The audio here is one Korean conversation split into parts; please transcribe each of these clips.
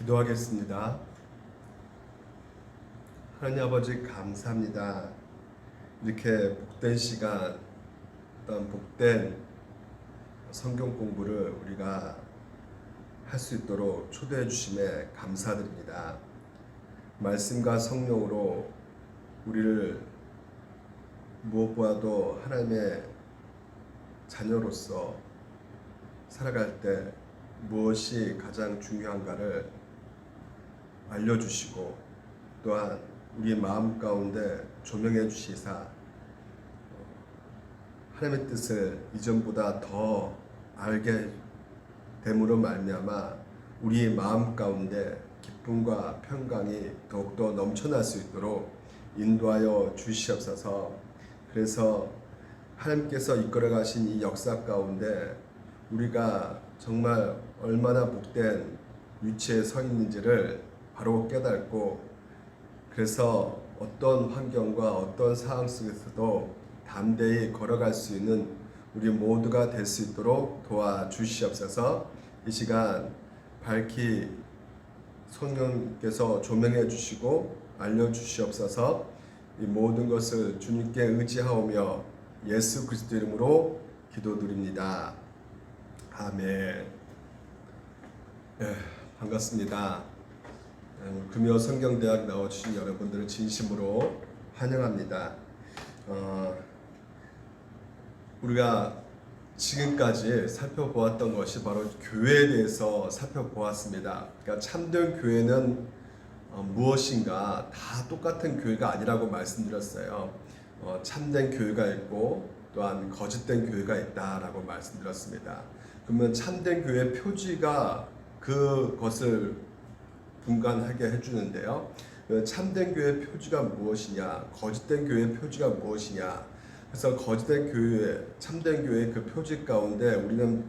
기도하겠습니다. 하나님 아버지 감사합니다. 이렇게 복된 시간, 어떤 복된 성경 공부를 우리가 할 수 있도록 초대해 주심에 감사드립니다. 말씀과 성령으로 우리를 무엇보다도 하나님의 자녀로서 살아갈 때 무엇이 가장 중요한가를 알려주시고 또한 우리 마음 가운데 조명해 주시사 하나님의 뜻을 이전보다 더 알게 됨으로 말미암아 우리 마음 가운데 기쁨과 평강이 더욱더 넘쳐날 수 있도록 인도하여 주시옵소서. 그래서 하나님께서 이끌어 가신 이 역사 가운데 우리가 정말 얼마나 복된 위치에 서 있는지를 바로 깨닫고, 그래서 어떤 환경과 어떤 상황 속에서도 담대히 걸어갈 수 있는 우리 모두가 될 수 있도록 도와주시옵소서. 이 시간 밝히 성령께서 조명해 주시고 알려주시옵소서. 이 모든 것을 주님께 의지하오며 예수 그리스도 이름으로 기도드립니다. 아멘. 네, 반갑습니다. 금요 성경대학 나와주신 여러분들을 진심으로 환영합니다. 우리가 지금까지 살펴보았던 것이 바로 교회에 대해서 살펴보았습니다. 그러니까 참된 교회는 무엇인가, 다 똑같은 교회가 아니라고 말씀드렸어요. 참된 교회가 있고 또한 거짓된 교회가 있다라고 말씀드렸습니다. 그러면 참된 교회의 표지가 그것을 분간하게 해주는데요. 참된 교회의 표지가 무엇이냐, 거짓된 교회의 표지가 무엇이냐. 그래서 거짓된 교회, 참된 교회의 그 표지 가운데 우리는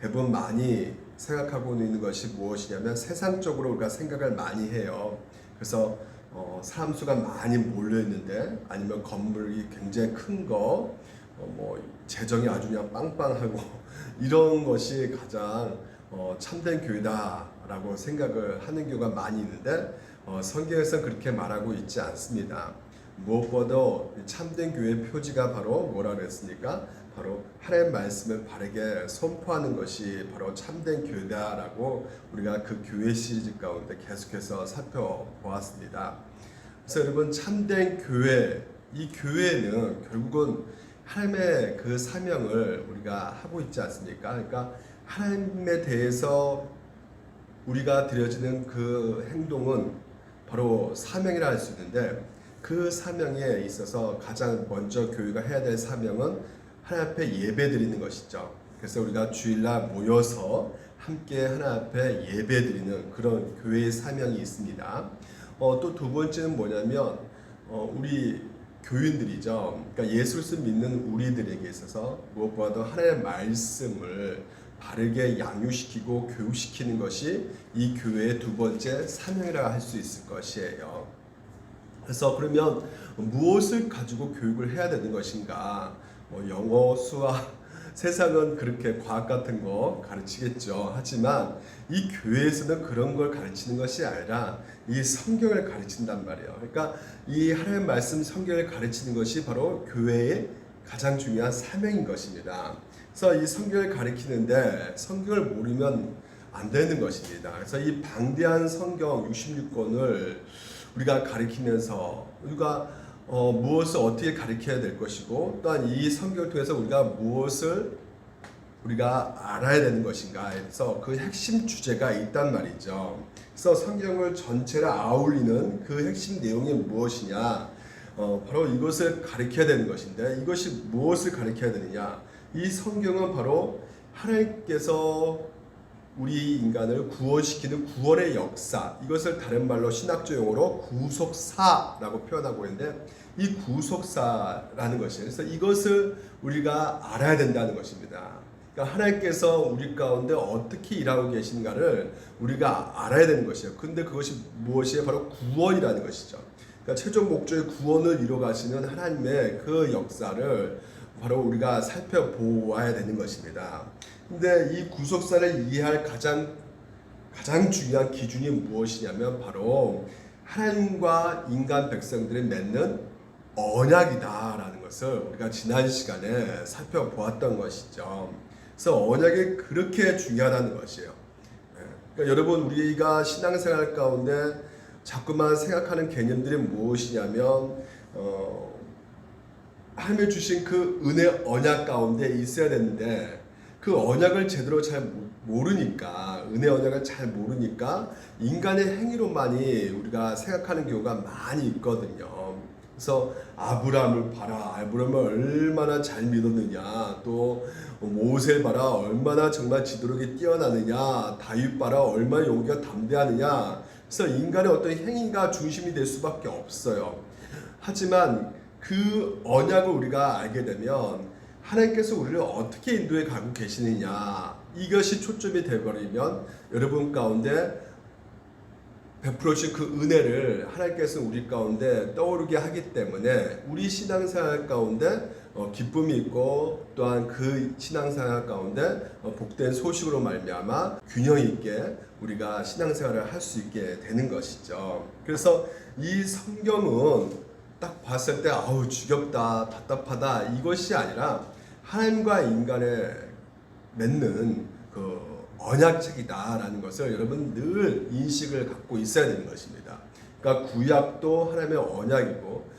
대부분 많이 생각하고 있는 것이 무엇이냐면 세상적으로 우리가 생각을 많이 해요. 그래서 사람 수가 많이 몰려 있는데, 아니면 건물이 굉장히 큰 거, 재정이 아주 그냥 빵빵하고 이런 것이 가장 참된 교회다라고 생각을 하는 경우가 많이 있는데, 성경에서는 그렇게 말하고 있지 않습니다. 무엇보다 참된 교회의 표지가 바로 뭐라 그랬습니까? 바로 하나님의 말씀을 바르게 선포하는 것이 바로 참된 교회다라고 우리가 그 교회 시리즈 가운데 계속해서 살펴보았습니다. 그래서 여러분, 참된 교회, 이 교회는 결국은 하나님의 그 사명을 우리가 하고 있지 않습니까? 그러니까 하나님에 대해서 우리가 드려지는 그 행동은 바로 사명이라 할 수 있는데, 그 사명에 있어서 가장 먼저 교회가 해야 될 사명은 하나님 앞에 예배 드리는 것이죠. 그래서 우리가 주일날 모여서 함께 하나님 앞에 예배 드리는 그런 교회의 사명이 있습니다. 또 두 번째는 뭐냐면 우리 교인들이죠. 그러니까 예수를 믿는 우리들에게 있어서 무엇보다도 하나님의 말씀을 바르게 양육시키고 교육시키는 것이 이 교회의 두 번째 사명이라 할 수 있을 것이에요. 그래서 그러면 무엇을 가지고 교육을 해야 되는 것인가? 영어, 수학, 세상은 그렇게 과학 같은 거 가르치겠죠. 하지만 이 교회에서는 그런 걸 가르치는 것이 아니라 이 성경을 가르친단 말이에요. 그러니까 이 하나님의 말씀 성경을 가르치는 것이 바로 교회의 가장 중요한 사명인 것입니다. 그래서 이 성경을 가르치는데 성경을 모르면 안 되는 것입니다. 그래서 이 방대한 성경 66권을 우리가 가르치면서 우리가 무엇을 어떻게 가르쳐야 될 것이고, 또한 이 성경을 통해서 우리가 무엇을 우리가 알아야 되는 것인가 해서 그 핵심 주제가 있단 말이죠. 그래서 성경을 전체를 아울리는 그 핵심 내용이 무엇이냐, 바로 이것을 가르쳐야 되는 것인데, 이것이 무엇을 가르쳐야 되느냐, 이 성경은 바로 하나님께서 우리 인간을 구원시키는 구원의 역사, 이것을 다른 말로 신학적 용어로 구속사라고 표현하고 있는데, 이 구속사라는 것이에요. 그래서 이것을 우리가 알아야 된다는 것입니다. 그러니까 하나님께서 우리 가운데 어떻게 일하고 계신가를 우리가 알아야 되는 것이에요. 근데 그것이 무엇이에요? 바로 구원이라는 것이죠. 그러니까 최종 목적의 구원을 이루어 가시는 하나님의 그 역사를 바로 우리가 살펴보아야 되는 것입니다. 근데 이 구속사를 이해할 가장 가장 중요한 기준이 무엇이냐면 바로 하나님과 인간 백성들이 맺는 언약이다라는 것을 우리가 지난 시간에 살펴보았던 것이죠. 그래서 언약이 그렇게 중요하다는 것이에요. 그러니까 여러분, 우리가 신앙생활 가운데 자꾸만 생각하는 개념들이 무엇이냐면 하나님이 주신 그 은혜 언약 가운데 있어야 되는데 그 언약을 제대로 잘 모르니까, 은혜 언약을 잘 모르니까 인간의 행위로만이 우리가 생각하는 경우가 많이 있거든요. 그래서 아브라함을 봐라, 아브라함을 얼마나 잘 믿었느냐, 또 모세를 봐라, 얼마나 정말 지도력이 뛰어나느냐, 다윗 봐라, 얼마나 용기가 담대하느냐. 그래서 인간의 어떤 행위가 중심이 될 수밖에 없어요. 하지만 그 언약을 우리가 알게 되면 하나님께서 우리를 어떻게 인도해 가고 계시느냐, 이것이 초점이 되어버리면 여러분 가운데 베풀어주신 그 은혜를 하나님께서 우리 가운데 떠오르게 하기 때문에 우리 신앙생활 가운데 기쁨이 있고, 또한 그 신앙생활 가운데 복된 소식으로 말미암아 균형 있게 우리가 신앙생활을 할 수 있게 되는 것이죠. 그래서 이 성경은 딱 봤을 때 아우 지겹다, 답답하다, 이것이 아니라 하나님과 인간의 맺는 그 언약책이다라는 것을 여러분 늘 인식을 갖고 있어야 되는 것입니다. 그러니까 구약도 하나님의 언약이고,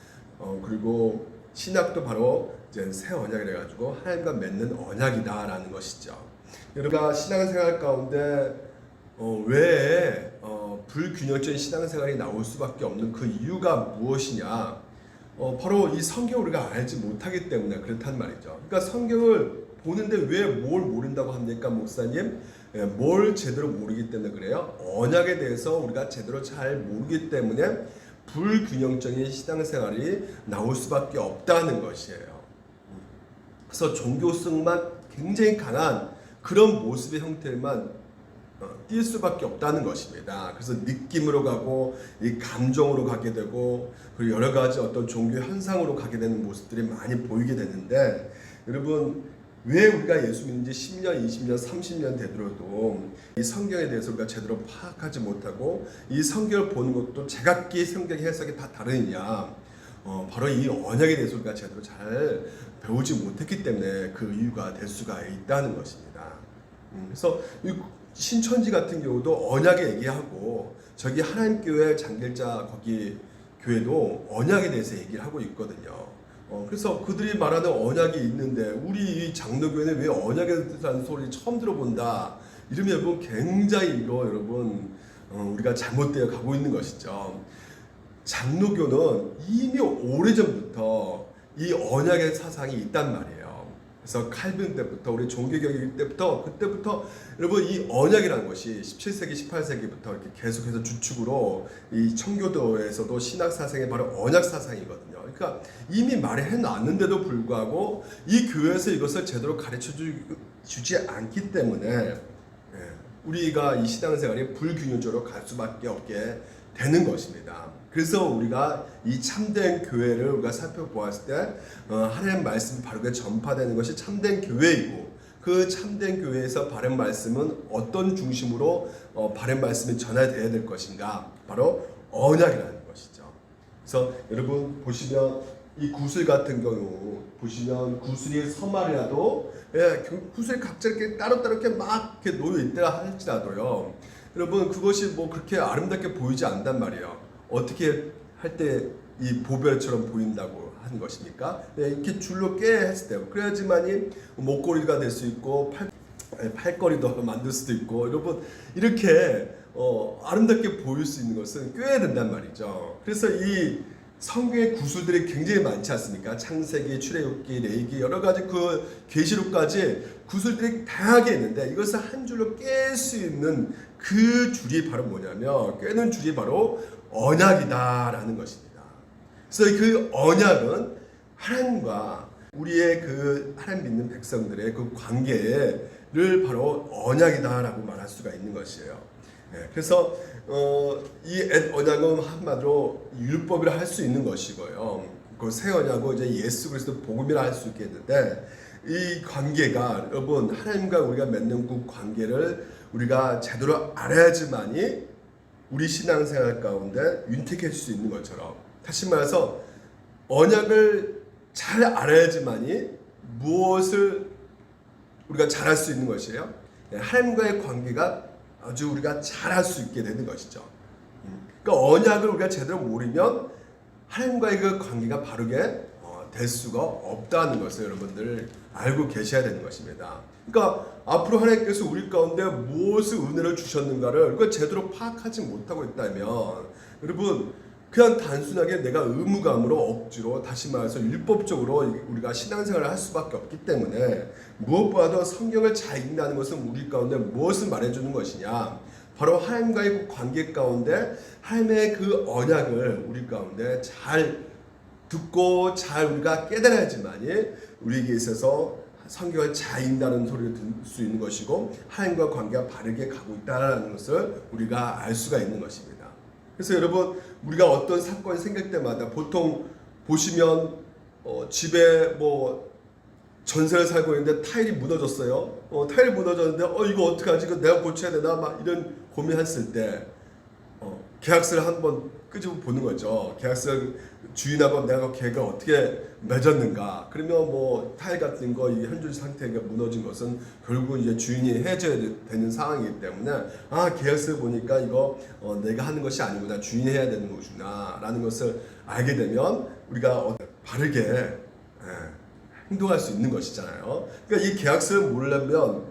그리고 신약도 바로 이제 새 언약이라 가지고 하나님과 맺는 언약이다라는 것이죠. 여러분가 신앙생활 가운데 왜 불균형적인 신앙생활이 나올 수밖에 없는 그 이유가 무엇이냐? 바로 이 성경을 우리가 알지 못하기 때문에 그렇단 말이죠. 그러니까 성경을 보는데 왜 뭘 모른다고 합니까, 목사님? 뭘 제대로 모르기 때문에 그래요? 언약에 대해서 우리가 제대로 잘 모르기 때문에 불균형적인 신앙생활이 나올 수밖에 없다는 것이에요. 그래서 종교성만 굉장히 강한 그런 모습의 형태만 띌 수밖에 없다는 것입니다. 그래서 느낌으로 가고, 이 감정으로 가게 되고, 그리고 여러 가지 어떤 종교 현상으로 가게 되는 모습들이 많이 보이게 되는데, 여러분 왜 우리가 예수 믿는 지 10년, 20년, 30년 되더라도 이 성경에 대해서 우리가 제대로 파악하지 못하고 이 성경을 보는 것도 제각기 성경 해석이 다 다르느냐? 바로 이 언약에 대해서 우리가 제대로 잘 배우지 못했기 때문에 그 이유가 될 수가 있다는 것입니다. 그래서 이 신천지 같은 경우도 언약에 얘기하고, 저기 하나님 교회 장길자 거기 교회도 언약에 대해서 얘기를 하고 있거든요. 그래서 그들이 말하는 언약이 있는데 우리 장로교회는 왜 언약에 대한 소리 처음 들어본다, 이러면 여러분 굉장히 이거 여러분 우리가 잘못되어 가고 있는 것이죠. 장로교는 이미 오래전부터 이 언약의 사상이 있단 말이에요. 그래서 칼빈 때부터, 우리 종교개혁 때부터, 그때부터 여러분 이 언약이라는 것이 17세기, 18세기부터 이렇게 계속해서 주축으로 이 청교도에서도 신학 사상이 바로 언약 사상이거든요. 그러니까 이미 말해 놨는데도 불구하고 이 교회에서 이것을 제대로 가르쳐 주지 않기 때문에 우리가 이 신앙생활이 불균형적으로 갈 수밖에 없게 되는 것입니다. 그래서 우리가 이 참된 교회를 우리가 살펴보았을 때 하나님의 말씀이 바르게 전파되는 것이 참된 교회이고, 그 참된 교회에서 바른 말씀은 어떤 중심으로 바른 말씀이 전해져야 될 것인가? 바로 언약이라는 것이죠. 그래서 여러분 보시면 이 구슬 같은 경우 보시면 구슬이 서말이라도 구슬이 각자 이렇게 따로따로 이렇게 막 이렇게 놓여 있다 할지라도요, 여러분 그것이 뭐 그렇게 아름답게 보이지 않단 말이에요. 어떻게 할 때 이 보배처럼 보인다고 하는 것입니까? 이렇게 줄로 깨 했을 때 그래야지만이 목걸이가 될 수 있고 팔걸이도 만들 수도 있고, 여러분 이렇게 아름답게 보일 수 있는 것은 꿰야 된단 말이죠. 그래서 이 성경의 구슬들이 굉장히 많지 않습니까? 창세기, 출애굽기, 레위기, 여러 가지 그 계시록까지 구슬들이 다양하게 있는데 이것을 한 줄로 깰 수 있는 그 줄이 바로 뭐냐면, 꿰는 줄이 바로 언약이다라는 것입니다. 그래서 그 언약은 하나님과 우리의 그 하나님 믿는 백성들의 그 관계를 바로 언약이다라고 말할 수가 있는 것이에요. 그래서 이 언약은 한마디로 율법이라 할 수 있는 것이고요. 그 새 언약은 이제 예수 그리스도 복음이라 할 수 있겠는데, 이 관계가 여러분 하나님과 우리가 맺는 그 관계를 우리가 제대로 알아야지만이 우리 신앙생활 가운데 윤택해질 수 있는 것처럼, 다시 말해서 언약을 잘 알아야지만이 무엇을 우리가 잘할 수 있는 것이에요. 하나님과의 관계가 아주 우리가 잘할 수 있게 되는 것이죠. 그러니까 언약을 우리가 제대로 모르면 하나님과의 그 관계가 바르게 될 수가 없다는 것을 여러분들 알고 계셔야 되는 것입니다. 그러니까 앞으로 하나님께서 우리 가운데 무엇을 은혜를 주셨는가를 우리가 제대로 파악하지 못하고 있다면, 여러분 그냥 단순하게 내가 의무감으로 억지로, 다시 말해서 율법적으로 우리가 신앙생활을 할 수밖에 없기 때문에, 무엇보다도 성경을 잘 읽는다는 것은 우리 가운데 무엇을 말해주는 것이냐, 바로 하나님과의 그 관계 가운데 하나님의 그 언약을 우리 가운데 잘 듣고 잘 우리가 깨달아야지만이 우리에게 있어서 성경을 잘 읽는다는 소리를 들을 수 있는 것이고, 하나님과 관계가 바르게 가고 있다는 것을 우리가 알 수가 있는 것입니다. 그래서 여러분, 우리가 어떤 사건이 생길 때마다 보통 보시면 집에 뭐 전세를 살고 있는데 타일이 무너졌어요. 타일이 무너졌는데 이거 어떡하지? 이거 내가 고쳐야 되나? 막 이런 고민했을 때 계약서를 한번 끄집어 보는 거죠. 계약서 주인하고 내가 계약을 어떻게 맺었는가. 그러면 뭐 타일 같은 거 이 현존 상태가 무너진 것은 결국 이제 주인이 해줘야 되는 상황이기 때문에, 계약서 보니까 이거 내가 하는 것이 아니구나, 주인이 해야 되는 것이구나라는 것을 알게 되면 우리가 바르게 행동할 수 있는 것이잖아요. 그러니까 이 계약서를 모르려면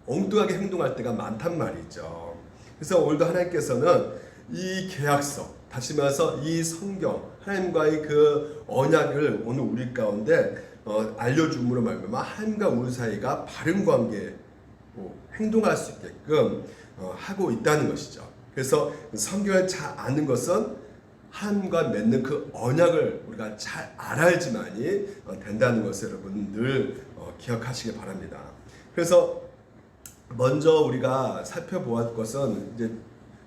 엉뚱하게 행동할 때가 많단 말이죠. 그래서 오늘도 하나님께서는 이 계약서, 다시 말해서 이 성경, 하나님과의 그 언약을 오늘 우리 가운데 알려줌으로 말미암아 하나님과 우리 사이가 바른 관계로 행동할 수 있게끔 하고 있다는 것이죠. 그래서 성경을 잘 아는 것은 하나님과 맺는 그 언약을 우리가 잘 알아야지만이 된다는 것을 여러분 늘 기억하시기 바랍니다. 그래서 먼저 우리가 살펴보았 것은 이제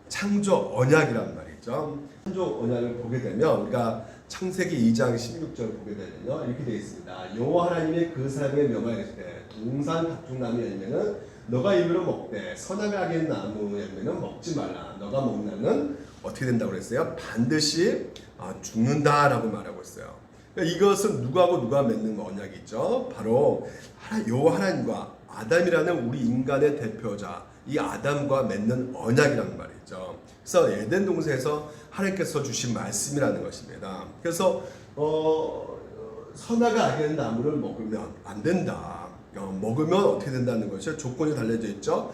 창조 언약이란 말이죠. 창조 언약을 보게 되면 우리가 창세기 2장 16절을 보게 되면요, 이렇게 되어 있습니다. 여호와 하나님이 그 사람에게 명하시되 동산 각종 나무 열매는 너가 입으로 먹되 선악을 알게 하는 나무 열매는 먹지 말라. 너가 먹는 어떻게 된다고 그랬어요? 반드시 죽는다라고 말하고 있어요. 그러니까 이것은 누구하고 누가 맺는 언약이죠? 바로 여호와 하나님과 아담이라는 우리 인간의 대표자 이 아담과 맺는 언약이라는 말이죠. 그래서 에덴 동산에서 하나님께서 주신 말씀이라는 것입니다. 그래서 선악을 알게 하는 나무를 먹으면 안 된다. 먹으면 어떻게 된다는 것이 조건이 달려져 있죠.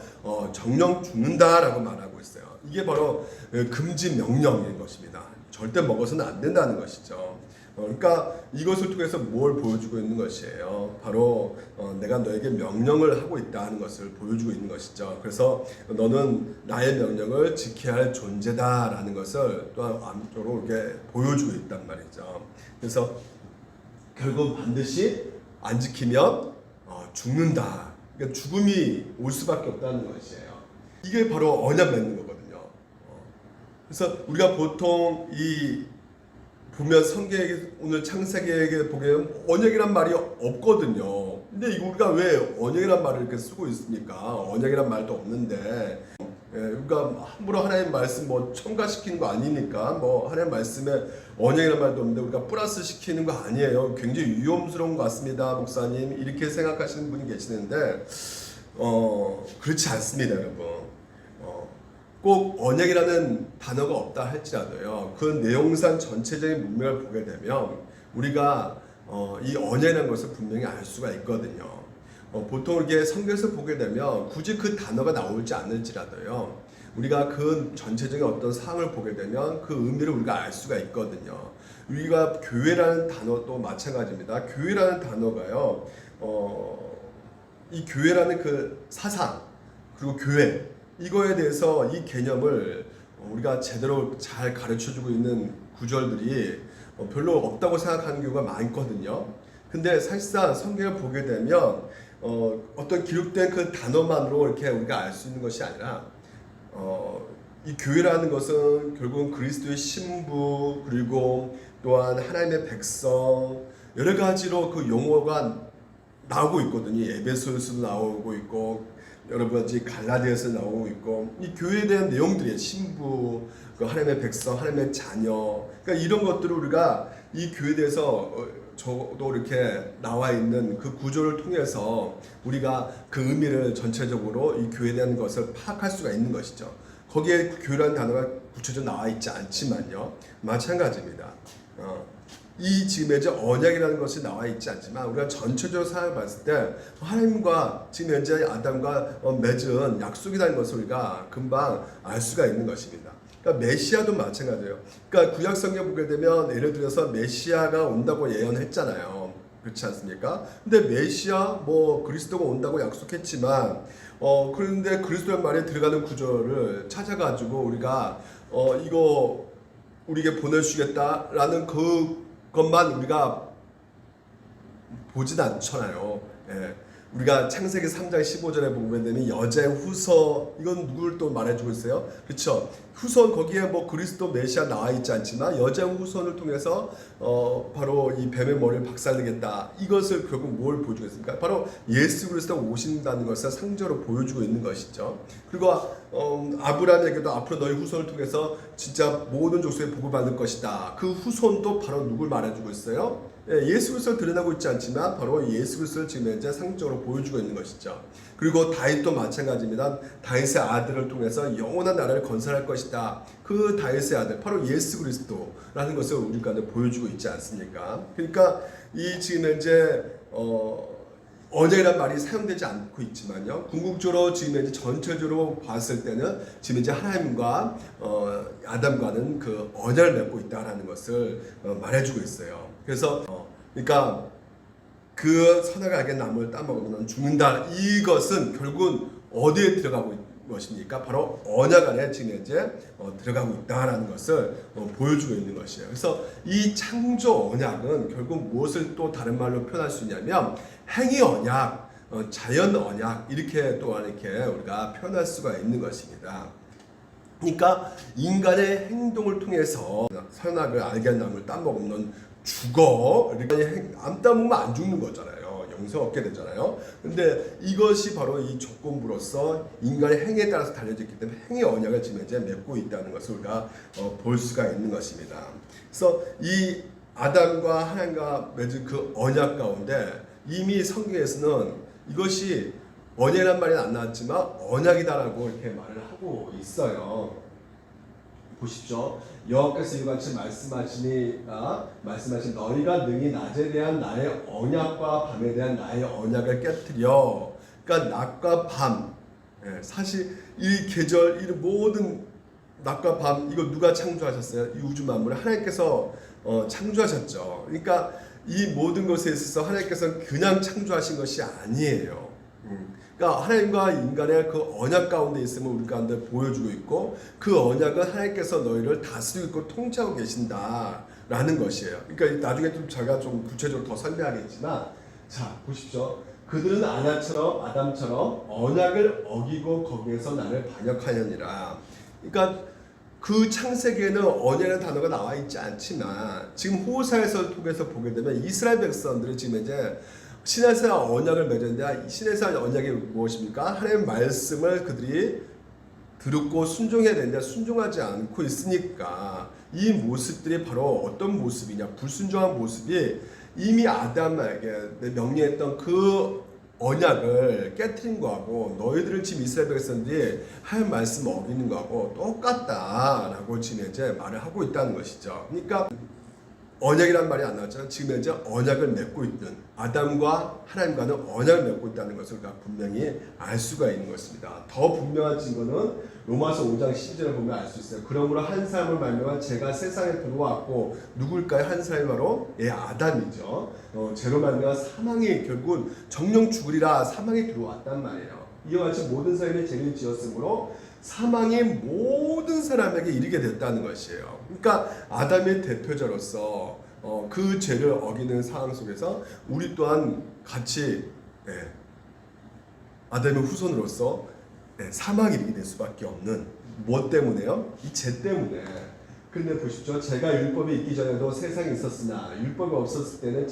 정령 죽는다라고 말하고 있어요. 이게 바로 금지 명령인 것입니다. 절대 먹어서는 안 된다는 것이죠. 그러니까 이것을 통해서 뭘 보여주고 있는 것이에요. 바로 내가 너에게 명령을 하고 있다는 것을 보여주고 있는 것이죠. 그래서 너는 나의 명령을 지켜야 할 존재다라는 것을 또한 암적으로 이렇게 보여주고 있단 말이죠. 그래서 결국 반드시 안 지키면 죽는다. 그러니까 죽음이 올 수밖에 없다는 것이에요. 이게 바로 언약 맺는 거거든요. 그래서 우리가 보통 보면 성경에 오늘 창세기에 보면 언약이란 말이 없거든요. 근데 이거 우리가 왜 언약이란 말을 이렇게 쓰고 있습니까? 언약이란 말도 없는데, 그러니까 함부로 하나님 말씀 첨가시키는 거 아니니까 하나님 말씀에 언약이란 말도 없는데 우리가 플러스 시키는 거 아니에요. 굉장히 위험스러운 것 같습니다, 목사님. 이렇게 생각하시는 분이 계시는데 그렇지 않습니다, 여러분. 꼭 언약이라는 단어가 없다 할지라도요, 그 내용상 전체적인 문맥을 보게 되면 우리가 이 언약이라는 것을 분명히 알 수가 있거든요. 보통 이렇게 성경에서 보게 되면 굳이 그 단어가 나올지 않을지라도요, 우리가 그 전체적인 어떤 상황을 보게 되면 그 의미를 우리가 알 수가 있거든요. 우리가 교회라는 단어도 마찬가지입니다. 교회라는 단어가요, 이 교회라는 그 사상, 그리고 교회, 이거에 대해서 이 개념을 우리가 제대로 잘 가르쳐주고 있는 구절들이 별로 없다고 생각하는 경우가 많거든요. 근데 사실상 성경을 보게 되면 어떤 기록된 그 단어만으로 이렇게 우리가 알 수 있는 것이 아니라 이 교회라는 것은 결국은 그리스도의 신부, 그리고 또한 하나님의 백성, 여러 가지로 그 용어가 나오고 있거든요. 에베소에서도 나오고 있고 여러 가지 갈라디아에서 나오고 있고, 이 교회에 대한 내용들이 신부, 그 하나님의 백성, 하나님의 자녀, 그러니까 이런 것들을 우리가 이 교회에 대해서 저도 이렇게 나와 있는 그 구조를 통해서 우리가 그 의미를 전체적으로 이 교회에 대한 것을 파악할 수가 있는 것이죠. 거기에 교회라는 단어가 구체적으로 나와 있지 않지만요, 마찬가지입니다. 이 지금 이제 언약이라는 것이 나와 있지 않지만 우리가 전체적으로 생각해 봤을 때 하나님과 지금 현재 아담과 맺은 약속이라는 것을 우리가 금방 알 수가 있는 것입니다. 그러니까 메시아도 마찬가지예요. 그러니까 구약 성경 보게 되면 예를 들어서 메시아가 온다고 예언했잖아요. 그렇지 않습니까? 근데 메시아 그리스도가 온다고 약속했지만 그런데 그리스도의 말에 들어가는 구절을 찾아가지고 우리가 이거 우리에게 보내주시겠다라는 그것만 우리가 보진 않잖아요. 예. 우리가 창세기 3장 15절에 보면 되면 여자의 후손, 이건 누구를 또 말해주고 있어요? 그렇죠? 후손, 거기에 그리스도 메시아 나와 있지 않지만 여자의 후손을 통해서 바로 이 뱀의 머리를 박살내겠다. 이것을 결국 뭘 보여주고 있습니까? 바로 예수 그리스도가 오신다는 것을 상징으로 보여주고 있는 것이죠. 그리고 아브라함에게도 앞으로 너희 후손을 통해서 진짜 모든 족속에 복을 받을 것이다. 그 후손도 바로 누굴 말해주고 있어요? 예수 그리스도를 드러나고 있지 않지만 바로 예수 그리스도를 지금 현재 상징적으로 보여주고 있는 것이죠. 그리고 다윗도 마찬가지입니다. 다윗의 아들을 통해서 영원한 나라를 건설할 것이다. 그 다윗의 아들 바로 예수 그리스도라는 것을 우리 가운데 보여주고 있지 않습니까? 그러니까 이 지금 현재 언약이란 말이 사용되지 않고 있지만요, 궁극적으로 지금 현재 전체적으로 봤을 때는 지금 이제 하나님과 아담과는 그 언약을 맺고 있다라는 것을 말해주고 있어요. 그래서 그러니까 그 선악을 알게 나무를 따먹으면 죽는다. 이것은 결국은 어디에 들어가고 있는 것입니까? 바로 언약 안에 지금 현재 들어가고 있다라는 것을 보여주고 있는 것이에요. 그래서 이 창조 언약은 결국 무엇을 또 다른 말로 표현할 수 있냐면 행위 언약, 자연 언약 이렇게 또한 이렇게 우리가 표현할 수가 있는 것입니다. 그러니까 인간의 행동을 통해서 선악을 알게 한 나무를 따먹으면 죽어. 안 따먹으면 안 죽는 거잖아요. 영생 얻게 되잖아요. 근데 이것이 바로 이 조건부로서 인간의 행위에 따라서 달려졌기 때문에 행위 언약을 지금 이제 맺고 있다는 것을 우리가 볼 수가 있는 것입니다. 그래서 이 아담과 하나님과 맺은 그 언약 가운데 이미 성경에서는 이것이 언약이란 말이 안 나왔지만 언약이다라고 이렇게 말을 하고 있어요. 보십시오. 여호와께서 이같이 말씀하신 너희가 능히 낮에 대한 나의 언약과 밤에 대한 나의 언약을 깨뜨려. 그러니까 낮과 밤, 사실 이 계절, 이 모든 낮과 밤 이거 누가 창조하셨어요? 이 우주 만물을 하나님께서 창조하셨죠. 그러니까 이 모든 것에 있어서 하나님께서는 그냥 창조하신 것이 아니에요. 그러니까 하나님과 인간의 그 언약 가운데 있음을 우리 가운데 보여주고 있고, 그 언약은 하나님께서 너희를 다스리고 있고 통치하고 계신다라는 것이에요. 그러니까 나중에 좀 제가 좀 구체적으로 더 설명하겠지만, 자 보십시오. 그들은 아담처럼 언약을 어기고 거기에서 나를 반역하였느니라. 그러니까 그 창세기에는 언약이라는 단어가 나와 있지 않지만 지금 호사에서 통해서 보게 되면 이스라엘 백성들이 지금 이제 시내산 언약을 맺었는데 시내산 언약이 무엇입니까? 하나님의 말씀을 그들이 듣고 순종해야 되는데 순종하지 않고 있으니까 이 모습들이 바로 어떤 모습이냐? 불순종한 모습이 이미 아담에게 명령했던 그 언약을 깨트린 거하고 너희들은 지금 이스라엘 백성들이 하나님 말씀을 어기는 거하고 똑같다라고 지금 이제 말을 하고 있다는 것이죠. 그러니까 언약이란 말이 안 나왔잖아요. 지금 현재 언약을 맺고 있는 아담과 하나님과는 언약을 맺고 있다는 것을 우리가 분명히 알 수가 있는 것입니다. 더 분명한 증거는 로마서 5장 12절을 보면 알 수 있어요. 그러므로 한 사람을 말미암아 죄가 세상에 들어왔고 누굴까요? 한 사람이 바로 아담이죠. 죄로 말미암아 사망이 결국은 정령 죽으리라 사망이 들어왔단 말이에요. 이와 같이 모든 사람이 죄를 지었으므로 사망이 모든 사람에게 이르게 됐다는 것이에요. 그러니까 아담의 대표자로서 그 죄를 어기는 상황 속에서 우리 또한 같이 아담의 후손으로서 사망이 이르게 될 수밖에 없는, 무엇 때문에요? 이 죄 때문에. 근데 보십시오. 죄가 율법이 있기 전에도 세상에 있었으나 율법이 없었을 때는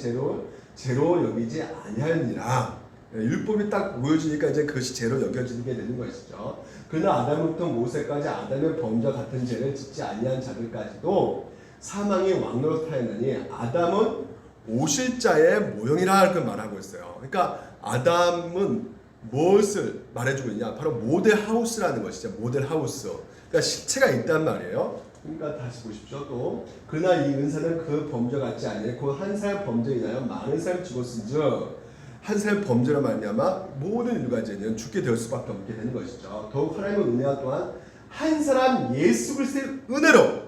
죄로 여기지 아니하였느니라. 율법이 딱 보여주니까 이제 그것이 죄로 여겨지게 되는 것이죠. 그러나 아담부터 모세까지 아담의 범죄와 같은 죄를 짓지 아니한 자들까지도 사망이 왕노릇하였느니 아담은 오실 자의 모형이라 이렇게 말하고 있어요. 그러니까 아담은 무엇을 말해주고 있냐? 바로 모델하우스라는 것이죠. 모델하우스. 그러니까 실체가 있단 말이에요. 그러니까 다시 보십시오. 또 그러나 이 은사는 그 범죄 같지 아니하고 한 사람 범죄 인하여 많은 사람이 죽었은즉 한 사람 범죄로 말미암아 모든 인류가 이제는 죽게 될 수밖에 없게 되는 것이죠. 더욱 하나님의 은혜와 또한 한 사람 예수 그리스도의 은혜로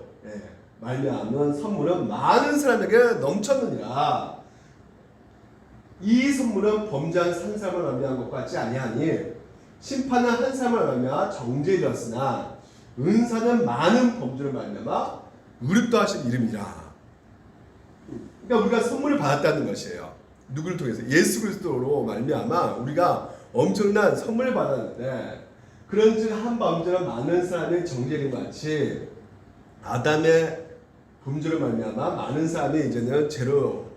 말미암은 선물은 많은 사람에게 넘쳤느니라. 이 선물은 범죄한 한 사람을 말미암은 것 같지 아니하니 심판은 한 사람을 말미암아 정죄에 이르렀으나 은사는 많은 범죄를 말미암아 의롭다 하신 이름이라. 그러니까 우리가 선물을 받았다는 것이에요. 누구를 통해서? 예수 그리스도로 말미암아 우리가 엄청난 선물을 받았는데 그런즉 한 범죄로 많은 사람이 정죄된 것 같이 아담의 범죄로 말미암아 많은 사람이 이제는 죄로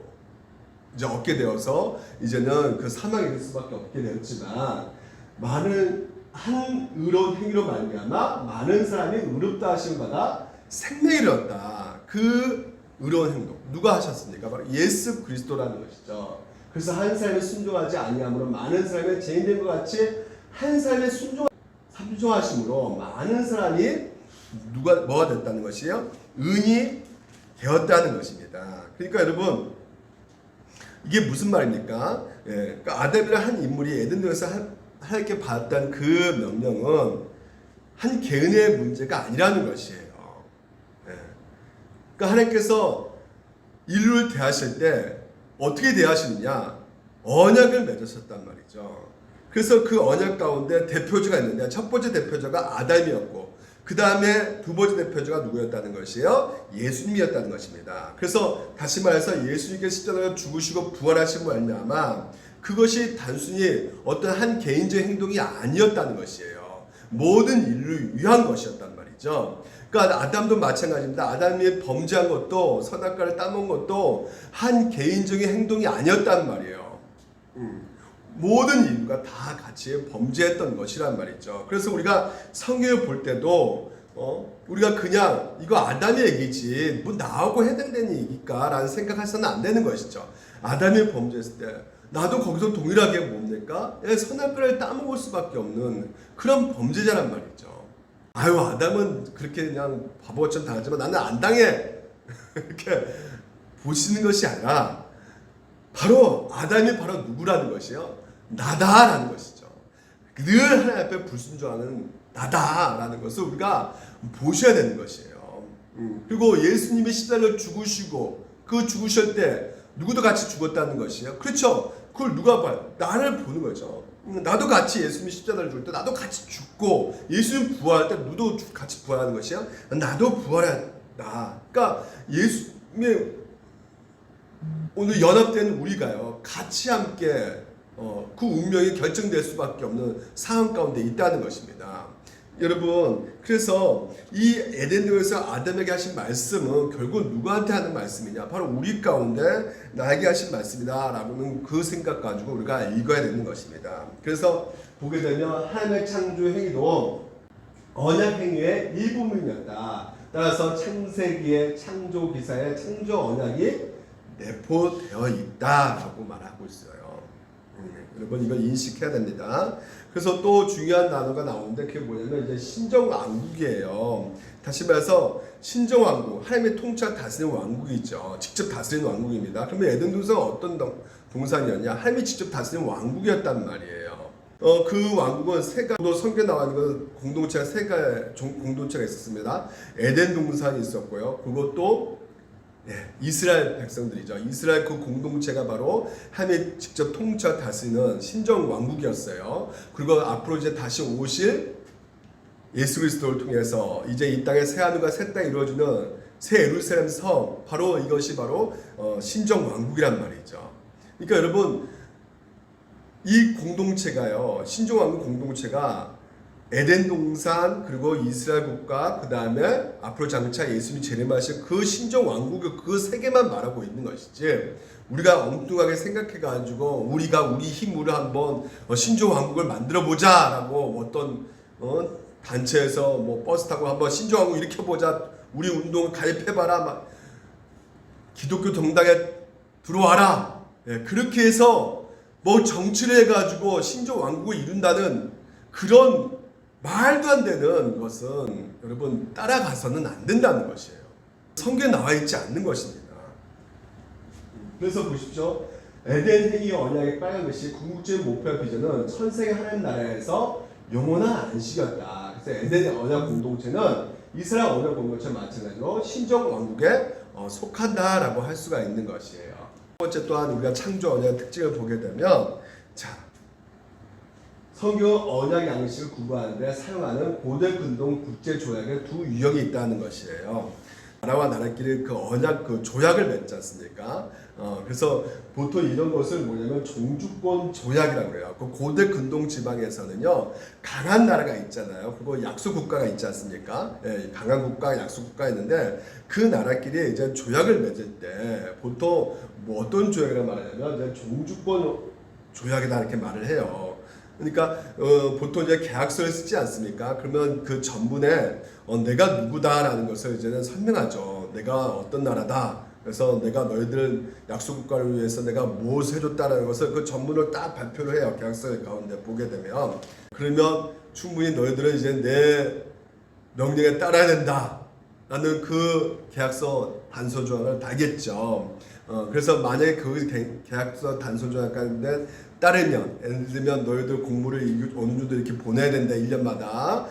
이제 얻게 되어서 이제는 그 사망에 이를 수밖에 없게 되었지만 많은 한 의로운 행위로 말미암아 많은 사람이 의롭다 하심을 받아 생명이 이르렀다. 그 의로운 행동 누가 하셨습니까? 바로 예수 그리스도라는 것이죠. 그래서 한 사람이 순종하지 아니함으로 많은 사람이 죄인된 것 같이 한 사람의 순종하심으로 많은 사람이 뭐가 됐다는 것이에요? 은이 되었다는 것입니다. 그러니까 여러분 이게 무슨 말입니까? 그러니까 아담이라는 한 인물이 에덴동에서 하나님께 받았던 그 명령은 한 개인의 문제가 아니라는 것이에요. 그러니까 하나님께서 인류를 대하실 때 어떻게 대하시느냐? 언약을 맺으셨단 말이죠. 그래서 그 언약 가운데 대표자가 있는데 첫 번째 대표자가 아담이었고 그 다음에 두 번째 대표자가 누구였다는 것이에요? 예수님이었다는 것입니다. 그래서 다시 말해서 예수님께서 십자가에 죽으시고 부활하신 말미암아 그것이 단순히 어떤 한 개인적인 행동이 아니었다는 것이에요. 모든 인류를 위한 것이었단 말이죠. 그러니까 아담도 마찬가지입니다. 아담이 범죄한 것도 선악과를 따먹은 것도 한 개인적인 행동이 아니었단 말이에요. 모든 인류가 다 같이 범죄했던 것이란 말이죠. 그래서 우리가 성경을 볼 때도 우리가 그냥 이거 아담의 얘기지 뭐 나하고 해당되는 얘기일까라는 생각해서는 안 되는 것이죠. 아담이 범죄했을 때 나도 거기서 동일하게 뭡니까? 선악과를 따먹을 수밖에 없는 그런 범죄자란 말이죠. 아유 아담은 그렇게 그냥 바보처럼 당하지만 나는 안 당해 이렇게 보시는 것이 아니라 바로 아담이 바로 누구라는 것이요? 나다라는 것이죠. 늘 하나님 앞에 불순종하는 나다라는 것을 우리가 보셔야 되는 것이에요. 그리고 예수님이 십자가를 죽으시고 그 죽으실 때 누구도 같이 죽었다는 것이에요. 그렇죠. 그걸 누가 봐요? 나를 보는 거죠. 나도 같이 예수님이 십자가를 죽을 때 나도 같이 죽고 예수님 부활할 때 누구도 같이 부활하는 것이야. 나도 부활한다. 그러니까 예수님의 오늘 연합된 우리가요 같이 함께 그 운명이 결정될 수밖에 없는 상황 가운데 있다는 것입니다. 여러분 그래서 이 에덴동에서 아담에게 하신 말씀은 결국 누구한테 하는 말씀이냐? 바로 우리 가운데 나에게 하신 말씀이다 라는 그 생각 가지고 우리가 읽어야 되는 것입니다. 그래서 보게 되면 하나님의 창조 행위도 언약 행위의 일부분이었다. 따라서 창세기의 창조 기사의 창조 언약이 내포되어 있다라고 말하고 있어요. 여러분 이걸 인식해야 됩니다. 그래서 또 중요한 단어가 나오는데 그게 뭐냐면 이제 신정왕국이에요. 다시 말해서 신정왕국, 하나님의 통치와 다스리는 왕국이죠. 직접 다스리는 왕국입니다. 그러면 에덴 동산은 어떤 동산이었냐? 하나님이 직접 다스리는 왕국이었단 말이에요. 그 왕국은 또 성경에 나와 있는 건 공동체가 공동체가 있었습니다. 에덴 동산이 있었고요. 그것도 이스라엘 백성들이죠. 이스라엘 그 공동체가 바로 하나님이 직접 통치와 다스리는 신정 왕국이었어요. 그리고 앞으로 이제 다시 오실 예수 그리스도를 통해서 이제 이 땅에 새 하늘과 새 땅이 이루어지는 새 예루살렘 성 바로 이것이 바로 신정 왕국이란 말이죠. 그러니까 여러분 이 공동체가요 신정 왕국 공동체가 에덴 동산 그리고 이스라엘 국가 그 다음에 앞으로 장차 예수님이 재림하실 그 신정 왕국의 그 세 개만 말하고 있는 것이지 우리가 엉뚱하게 생각해가지고 우리가 우리 힘으로 한번 신정 왕국을 만들어 보자라고 어떤 단체에서 뭐 버스 타고 한번 신정 왕국 일으켜보자 우리 운동 가입해봐라 막 기독교 정당에 들어와라 그렇게 해서 뭐 정치를 해가지고 신정 왕국을 이룬다는 그런 말도 안 되는 것은 여러분 따라가서는 안 된다는 것이에요. 성경에 나와 있지 않는 것입니다. 그래서 보십시오. 에덴 행위 언약의 빨간 글씨 궁극적인 목표 비전은 천생의 하나님 나라에서 영원한 안식이었다. 그래서 에덴 언약 공동체는 이스라엘 언약 공동체와 마찬가지로 신정 왕국에 속한다라고 할 수가 있는 것이에요. 두 번째 또한 우리가 창조 언약의 특징을 보게 되면 자. 성경 언약 양식을 구분하는 데 사용하는 고대 근동 국제 조약의 두 유형이 있다는 것이에요. 나라와 나라끼리 그 언약 그 조약을 맺지 않습니까? 그래서 보통 이런 것을 뭐냐면 종주권 조약이라고 해요. 그 고대 근동 지방에서는요 강한 나라가 있잖아요. 그리고 약소 국가가 있지 않습니까? 예, 강한 국가, 약소 국가 있는데 그 나라끼리 이제 조약을 맺을 때 보통 뭐 어떤 조약이라고 말하냐면 이제 종주권 조약이다 이렇게 말을 해요. 그러니까 보통 이제 계약서를 쓰지 않습니까? 그러면 그 전문에 내가 누구다라는 것을 이제는 설명하죠. 내가 어떤 나라다. 그래서 내가 너희들 약속국가를 위해서 내가 무엇을 해줬다라는 것을 그 전문을 딱 발표를 해요. 계약서 가운데 보게 되면 그러면 충분히 너희들은 이제 내 명령에 따라야 된다라는 그 계약서 단서 조항을 달겠죠. 그래서 만약에 그 계약서 단서 조항 가운데 따르면 예를 들면 너희들 공무를 어느 정도 이렇게 보내야 된다 1년마다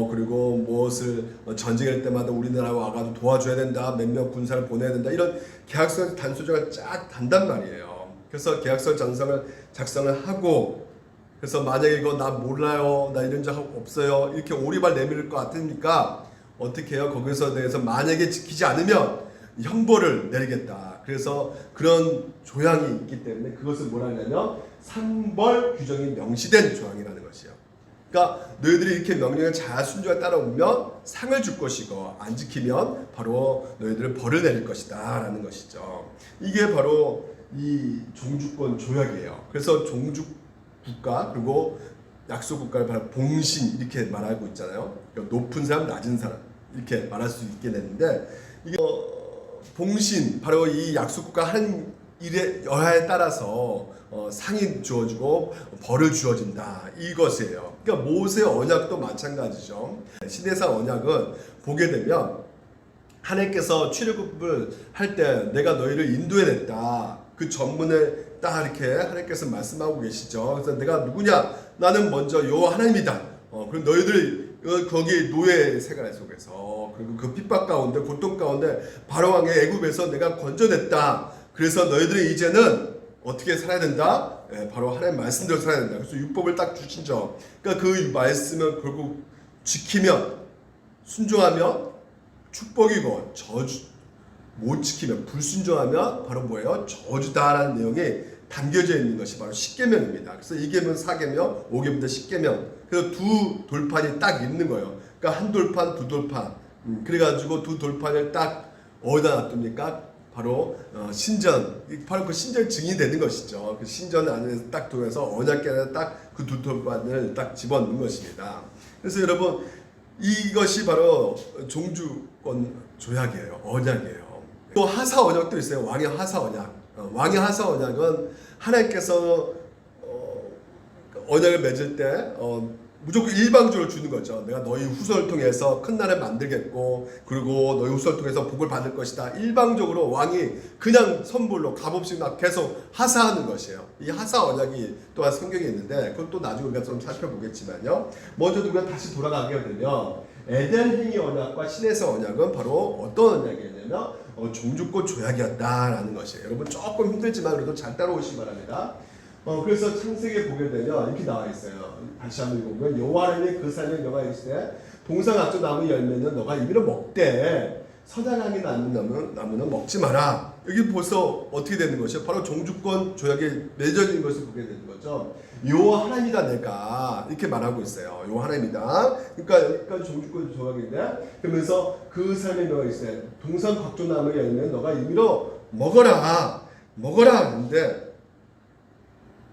그리고 무엇을 전쟁할 때마다 우리나라에 와가지고 도와줘야 된다 몇몇 군사를 보내야 된다 이런 계약서 단서조가 쫙 단단 말이에요. 그래서 계약서 작성을 하고 그래서 만약에 이거 나 몰라요 나 이런 적 없어요 이렇게 오리발 내밀 것 같으니까 어떻게 해요? 거기서 대해서 만약에 지키지 않으면 형벌을 내리겠다. 그래서 그런 조항이 있기 때문에 그것을 뭐라 하냐면 상벌 규정이 명시된 조항이라는 것이에요. 그러니까 너희들이 이렇게 명령을 잘 순종하게 따라오면 상을 줄 것이고 안 지키면 바로 너희들을 벌을 내릴 것이다 라는 것이죠. 이게 바로 이 종주권 조약이에요. 그래서 종주국가 그리고 약소국가를 바로 봉신 이렇게 말하고 있잖아요. 그러니까 높은 사람 낮은 사람 이렇게 말할 수 있게 되는데 이게 봉신 바로 이 약속국가 한 일의 여하에 따라서 상이 주어지고 벌을 주어진다 이것이에요. 그러니까 모세 언약도 마찬가지죠. 시내산 언약은 보게 되면 하나님께서 출애굽을 할 때 내가 너희를 인도해냈다 그 전문을 딱 이렇게 하나님께서 말씀하고 계시죠. 그래서 내가 누구냐? 나는 먼저 여호와 하나님이다. 그럼 너희들 거기 노예 생활 속에서 그리고 그 핍박 가운데 고통 가운데 바로 왕의 애굽에서 내가 건져냈다. 그래서 너희들이 이제는 어떻게 살아야 된다? 바로 하나님 말씀대로 살아야 된다. 그래서 율법을 딱 주시죠. 그러니까 그 말씀을 결국 지키면 순종하면 축복이고 저주 못 지키면 불순종하면 바로 뭐예요? 저주다라는 내용이 담겨져 있는 것이 바로 십계명입니다. 그래서 2계명, 4계명, 5계명부터 10계명. 그래서 두 돌판이 딱 있는 거예요. 그러니까 한 돌판, 두 돌판. 그래가지고 두 돌판을 딱 어디다 놔둡니까? 바로 신전, 바로 그 신전 증인이 되는 것이죠. 그 신전 안에서 딱 들어서 언약궤 안에 딱 그 두 돌판을 딱 집어넣는 것입니다. 그래서 여러분 이것이 바로 종주권 조약이에요. 언약이에요. 또 하사 언약도 있어요. 왕의 하사 언약. 왕의 하사 언약은 하나님께서 언약을 맺을 때 무조건 일방적으로 주는 거죠. 내가 너희 후손을 통해서 큰 나라를 만들겠고 그리고 너희 후손을 통해서 복을 받을 것이다. 일방적으로 왕이 그냥 선불로 값없이 막 계속 하사하는 것이에요. 이 하사 언약이 또한 성경에 있는데 그건 또 나중에 우리가 좀 살펴보겠지만요. 먼저 우리가 다시 돌아가게 되면 에덴 행위 언약과 신에서 언약은 바로 어떤 언약이었냐면 종주권 조약이었다라는 것이에요. 여러분 조금 힘들지만 그래도 잘 따라오시기 바랍니다. 그래서 창세기에 보게 되면 이렇게 나와 있어요. 다시 한번 읽어보면 여호와 하나님이 그 사람의 너가 이르시되 동산악조 나무 열매는 너가 임의로 먹되 선악과에 나는 나무는 먹지 마라. 여기 벌써 어떻게 되는 것이요? 바로 종주권 조약에 맺어진 것을 보게 되는 거죠. 요 하나님이다 내가 이렇게 말하고 있어요. 요 하나님이다. 그러니까 여기까지 종주권 조약인데 그러면서 그 사람이 너가 있어요. 동산 각종 나무의 열매는 너가 임의로 먹어라. 근데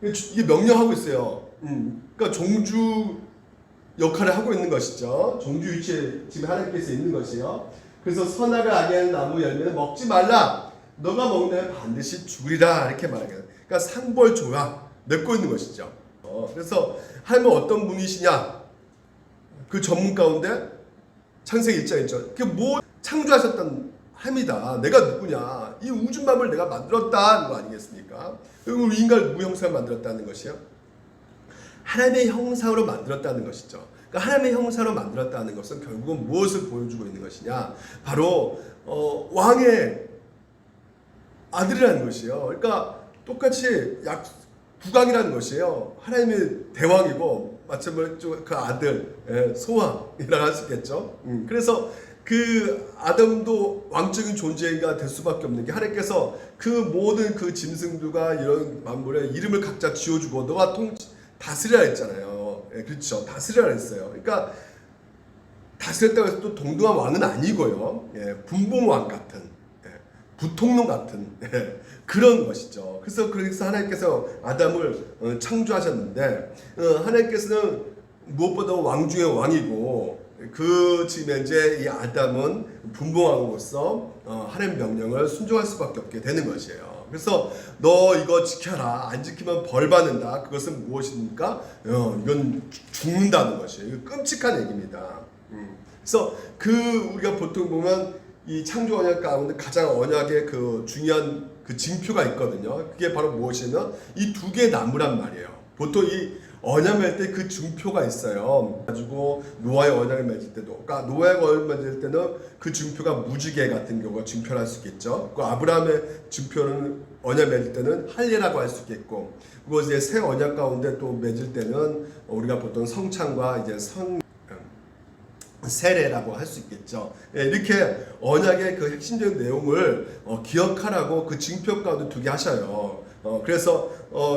이게 명령하고 있어요. 그러니까 종주 역할을 하고 있는 것이죠. 종주 위치에 지금 하나님께서 있는 것이요. 그래서 선악을 알게 하는 나무 열매는 먹지 말라. 너가 먹는 반드시 죽으리라 이렇게 말하게. 그러니까 상벌조약 맺고 있는 것이죠. 그래서 하나님은 어떤 분이시냐? 그 전문 가운데 창세기 1장 있죠. 그게 뭐 창조하셨던 함이다. 내가 누구냐? 이 우주만을 내가 만들었다는 거 아니겠습니까? 그리고 우리 인간을 누구 형상으로 만들었다는 것이요? 하나님의 형상으로 만들었다는 것이죠. 그러니까 하나님의 형상으로 만들었다는 것은 결국은 무엇을 보여주고 있는 것이냐? 바로 왕의 아들이라는 것이요. 그러니까 똑같이 국왕이라는 것이에요. 하나님의 대왕이고 마찬가지로 그 아들 소왕이라고 할 수 있겠죠. 그래서 그 아담도 왕적인 존재가 될 수밖에 없는 게 하나님께서 그 모든 그 짐승들과 이런 만물에 이름을 각자 지어주고 너가 다스리라 했잖아요. 그렇죠. 다스리라 했어요. 그러니까 다스렸다고 해서 또 동등한 왕은 아니고요. 분봉왕 같은 부통령 같은 그런 것이죠. 그래서 하나님께서 아담을 창조하셨는데 하나님께서는 무엇보다 왕 중의 왕이고 그 지금 이제 이 아담은 분봉왕으로서 하나님 명령을 순종할 수밖에 없게 되는 것이에요. 그래서 너 이거 지켜라. 안 지키면 벌 받는다. 그것은 무엇입니까? 이건 죽는다는 것이에요. 이거 끔찍한 얘기입니다. 그래서 우리가 보통 보면 이 창조 언약 가운데 가장 언약의 그 중요한 그 징표가 있거든요. 그게 바로 무엇이냐면 이 두 개의 나무란 말이에요. 보통 이 언약 맺을 때 그 증표가 있어요. 가지고 노아의 언약을 맺을 때도, 그러니까 노아의 언약을 맺을 때는 그 증표가 무지개 같은 경우가 증표를 할 수 있겠죠. 그 아브라함의 증표는 언약 맺을 때는 할례라고 할 수 있겠고, 그리고 이제 새 언약 가운데 또 맺을 때는 우리가 보통 성찬과 이제 세례라고 할 수 있겠죠. 이렇게 언약의 그 핵심적인 내용을 기억하라고 그 징표 가운데 두게 하셔요. 그래서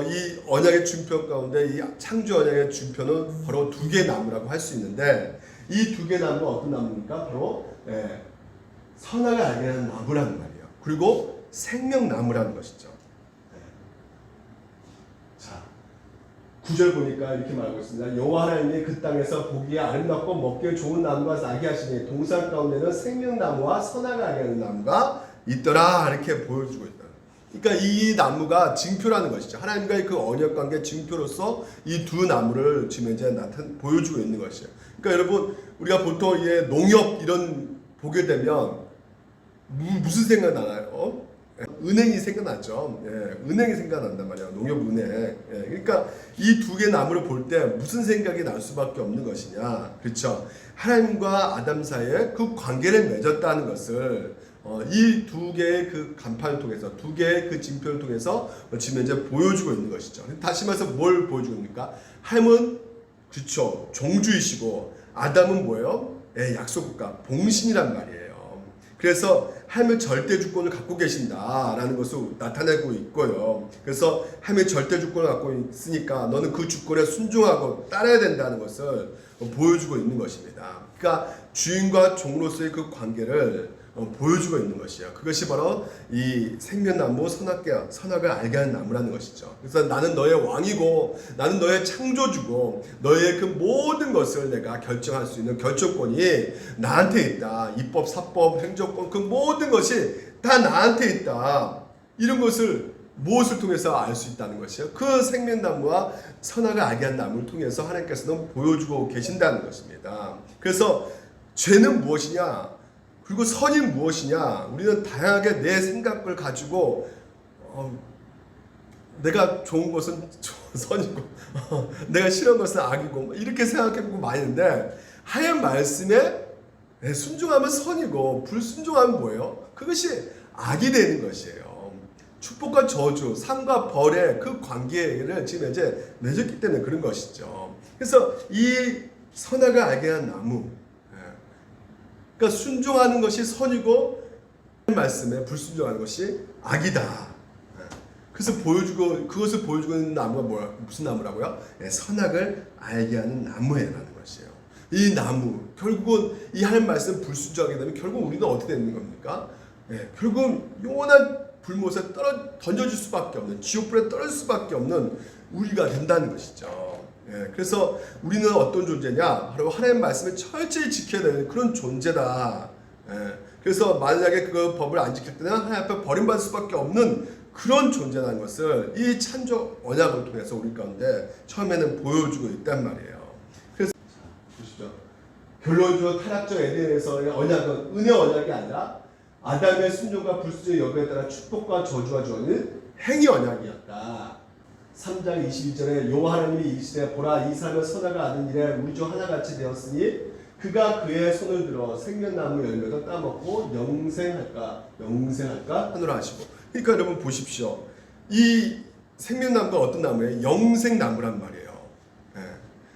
이 언약의 징표 가운데 이 창조 언약의 징표는 바로 두 개의 나무라고 할 수 있는데 이 두 개의 나무가 어떤 나무입니까? 바로 선악을 알게 하는 나무라는 말이에요. 그리고 생명나무라는 것이죠. 9절 보니까 이렇게 말하고 있습니다. 여호와 하나님이 그 땅에서 보기에 아름답고 먹기에 좋은 나무가 나게 하시니 동산 가운데는 생명나무와 선악을 알게 하는 나무가 있더라 이렇게 보여주고 있다. 그러니까 이 나무가 징표라는 것이죠. 하나님과의 그 언약관계 징표로서 이 두 나무를 지금 이제 보여주고 있는 것이에요. 그러니까 여러분 우리가 보통 농협 이런 보게 되면 무슨 생각 나나요? 은행이 생각나죠. 은행이 생각난단 말이에요. 농협은행. 그러니까 이 두 개의 나무를 볼 때 무슨 생각이 날 수밖에 없는 것이냐. 그렇죠. 하나님과 아담 사이에 그 관계를 맺었다는 것을 이 두 개의 그 간판을 통해서 두 개의 그 징표를 통해서 지금 이제 보여주고 있는 것이죠. 다시 말해서 뭘 보여주고 있습니까? 하나님은 그렇죠. 종주이시고 아담은 뭐예요? 약속국가 봉신이란 말이에요. 그래서 하나님의 절대 주권을 갖고 계신다라는 것을 나타내고 있고요. 그래서 하나님의 절대 주권을 갖고 있으니까 너는 그 주권에 순종하고 따라야 된다는 것을 보여주고 있는 것입니다. 그러니까 주인과 종으로서의 그 관계를 보여주고 있는 것이에요. 그것이 바로 이 생명나무 선악을 알게 하는 나무라는 것이죠. 그래서 나는 너의 왕이고 나는 너의 창조주고 너의 그 모든 것을 내가 결정할 수 있는 결정권이 나한테 있다. 입법, 사법, 행정권 그 모든 것이 다 나한테 있다. 이런 것을 무엇을 통해서 알 수 있다는 것이에요. 그 생명나무와 선악을 알게 한 나무를 통해서 하나님께서는 보여주고 계신다는 것입니다. 그래서 죄는 무엇이냐? 그리고 선이 무엇이냐? 우리는 다양하게 내 생각을 가지고 내가 좋은 것은 선이고 내가 싫은 것은 악이고 이렇게 생각해보고 많이 있는데 하나님 말씀에 순종하면 선이고 불순종하면 뭐예요? 그것이 악이 되는 것이에요. 축복과 저주, 상과 벌의 그 관계를 지금 이제 맺었기 때문에 그런 것이죠. 그래서 이 선악을 알게 한 나무, 그러니까 순종하는 것이 선이고 말씀에 불순종하는 것이 악이다. 그래서 그것을 보여주고 있는 나무가 무슨 나무라고요? 선악을 알게 하는 나무라는 것이에요. 이 나무, 결국은 이 하나님 말씀 불순종하게 되면 결국 우리는 어떻게 되는 겁니까? 결국은 영원한 불못에 던져질 수밖에 없는, 지옥불에 떨어질 수밖에 없는 우리가 된다는 것이죠. 그래서 우리는 어떤 존재냐? 바로 하나님 말씀을 철저히 지켜야 되는 그런 존재다. 그래서 만약에 그 법을 안 지킬 때는 하나님 앞에 버림받을 수밖에 없는 그런 존재라는 것을 이 창조 언약을 통해서 우리 가운데 처음에는 보여주고 있단 말이에요. 그래서 보시죠. 결론적으로 타락적 에덴에서의 언약은 은혜 언약이 아니라 아담의 순종과 불순종의 여부에 따라 축복과 저주가 주어진 행위 언약이었다. 3장 22절에 여호와 하나님이 이르시되 보라 이 사람은 선악을 아는 일에 우리 중 하나같이 되었으니 그가 그의 손을 들어 생명나무 열매도 따먹고 영생할까 하노라 하시고. 그러니까 여러분 보십시오. 이 생명나무가 어떤 나무예요? 영생나무란 말이에요.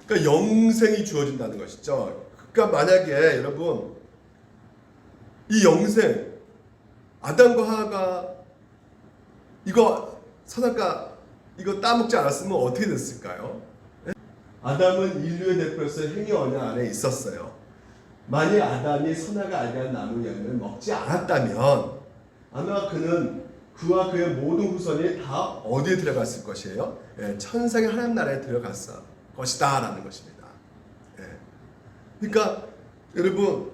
그러니까 영생이 주어진다는 것이죠. 그러니까 만약에 여러분 이 영생 아담과 하와가 이거 선악과 이거 따먹지 않았으면 어떻게 됐을까요? 아담은 인류의 대표로서 행위 언약 안에 있었어요. 만약 아담이 선악을 알게 한 나무 열매를 먹지 않았다면 아마 그와 그의 모든 후손이 다 어디에 들어갔을 것이에요? 천상의 하나님 나라에 들어갔을 것이다 라는 것입니다. 그러니까 여러분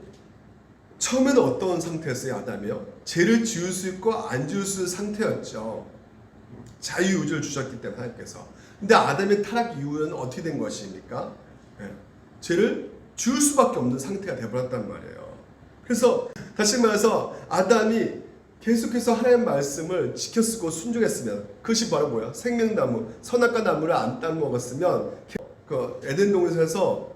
처음에는 어떤 상태였어요? 아담이요? 죄를 지을 수 있고 안 지을 수 있는 상태였죠. 자유의지를 주셨기 때문에 하나님께서. 근데 아담의 타락 이후에는 어떻게 된 것입니까? 죄를 지을 수밖에 없는 상태가 되어버렸단 말이에요. 그래서 다시 말해서 아담이 계속해서 하나님의 말씀을 지켰고 순종했으면 그것이 바로 뭐야? 생명나무, 선악과 나무를 안 따먹었으면 그 에덴 동산에서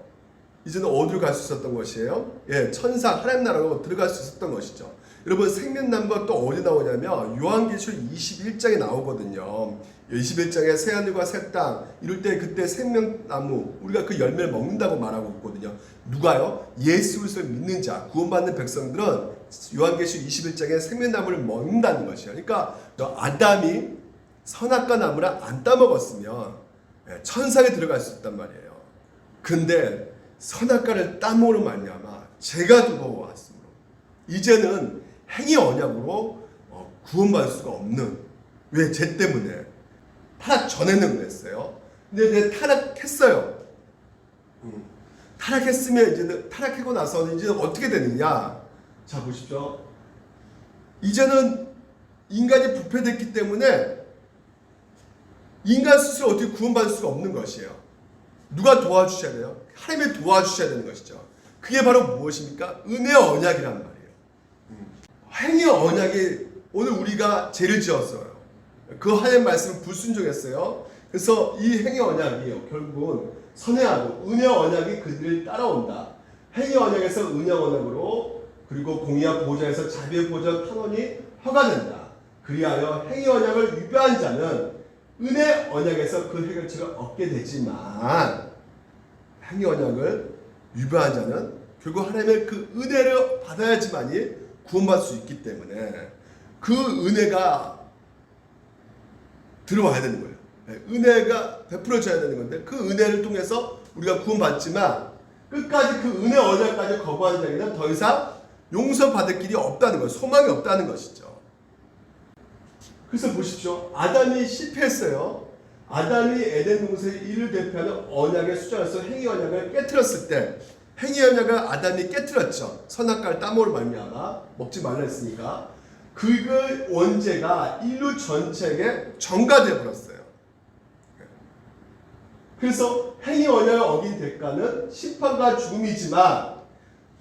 이제는 어디로 갈 수 있었던 것이에요? 천사 하나님 나라로 들어갈 수 있었던 것이죠. 여러분 생명나무가 또 어디 나오냐면 요한계시록 21장에 나오거든요. 21장에 새하늘과 새 땅 이럴 때 그때 생명나무 우리가 그 열매를 먹는다고 말하고 있거든요. 누가요? 예수 그리스도를 믿는 자 구원받는 백성들은 요한계시록 21장에 생명나무를 먹는다는 것이에요. 그러니까 아담이 선악과 나무를 안 따먹었으면 천상에 들어갈 수 있단 말이에요. 근데 선악과를 따먹으로 말미암아 죄가 들어왔으므로 이제는 행위 언약으로 구원받을 수가 없는. 왜? 죄 때문에. 타락 전에는 그랬어요. 근데 타락했어요. 타락했으면 이제는 타락하고 나서는 이제는 어떻게 되느냐? 자 보십시오. 이제는 인간이 부패됐기 때문에 인간 스스로 어떻게 구원받을 수가 없는 것이에요. 누가 도와주셔야 돼요? 하나님이 도와주셔야 되는 것이죠. 그게 바로 무엇입니까? 은혜의 언약이란 말이에요. 행위 언약이 오늘 우리가 죄를 지었어요. 그 하나님 말씀을 불순종했어요. 그래서 이 행위 언약이 결국은 선회하고 은혜 언약이 그들을 따라온다. 행위 언약에서 은혜 언약으로 그리고 공의와 보좌에서 자비의 보좌 탄원이 허가된다. 그리하여 행위 언약을 위배한 자는 은혜 언약에서 그 해결책을 얻게 되지만 행위 언약을 위배한 자는 결국 하나님의 그 은혜를 받아야지만이 구원받을 수 있기 때문에 그 은혜가 들어와야 되는 거예요. 은혜가 베풀어져야 되는 건데 그 은혜를 통해서 우리가 구원받지만 끝까지 그 은혜 언약까지 거부하는 자에게는 더 이상 용서받을 길이 없다는 거예요. 소망이 없다는 것이죠. 그래서 보십시오. 아담이 실패했어요. 아담이 에덴 동산의 이를 대표하는 언약의 수장에서 행위 언약을 깨트렸을 때 행위 언약을 아담이 깨트렸죠. 선악과를 따먹으로 말미암아 먹지 말라 했으니까 그 원죄가 인류 전체에게 전가되어 버렸어요. 그래서 행위 언약을 어긴 대가는 심판과 죽음이지만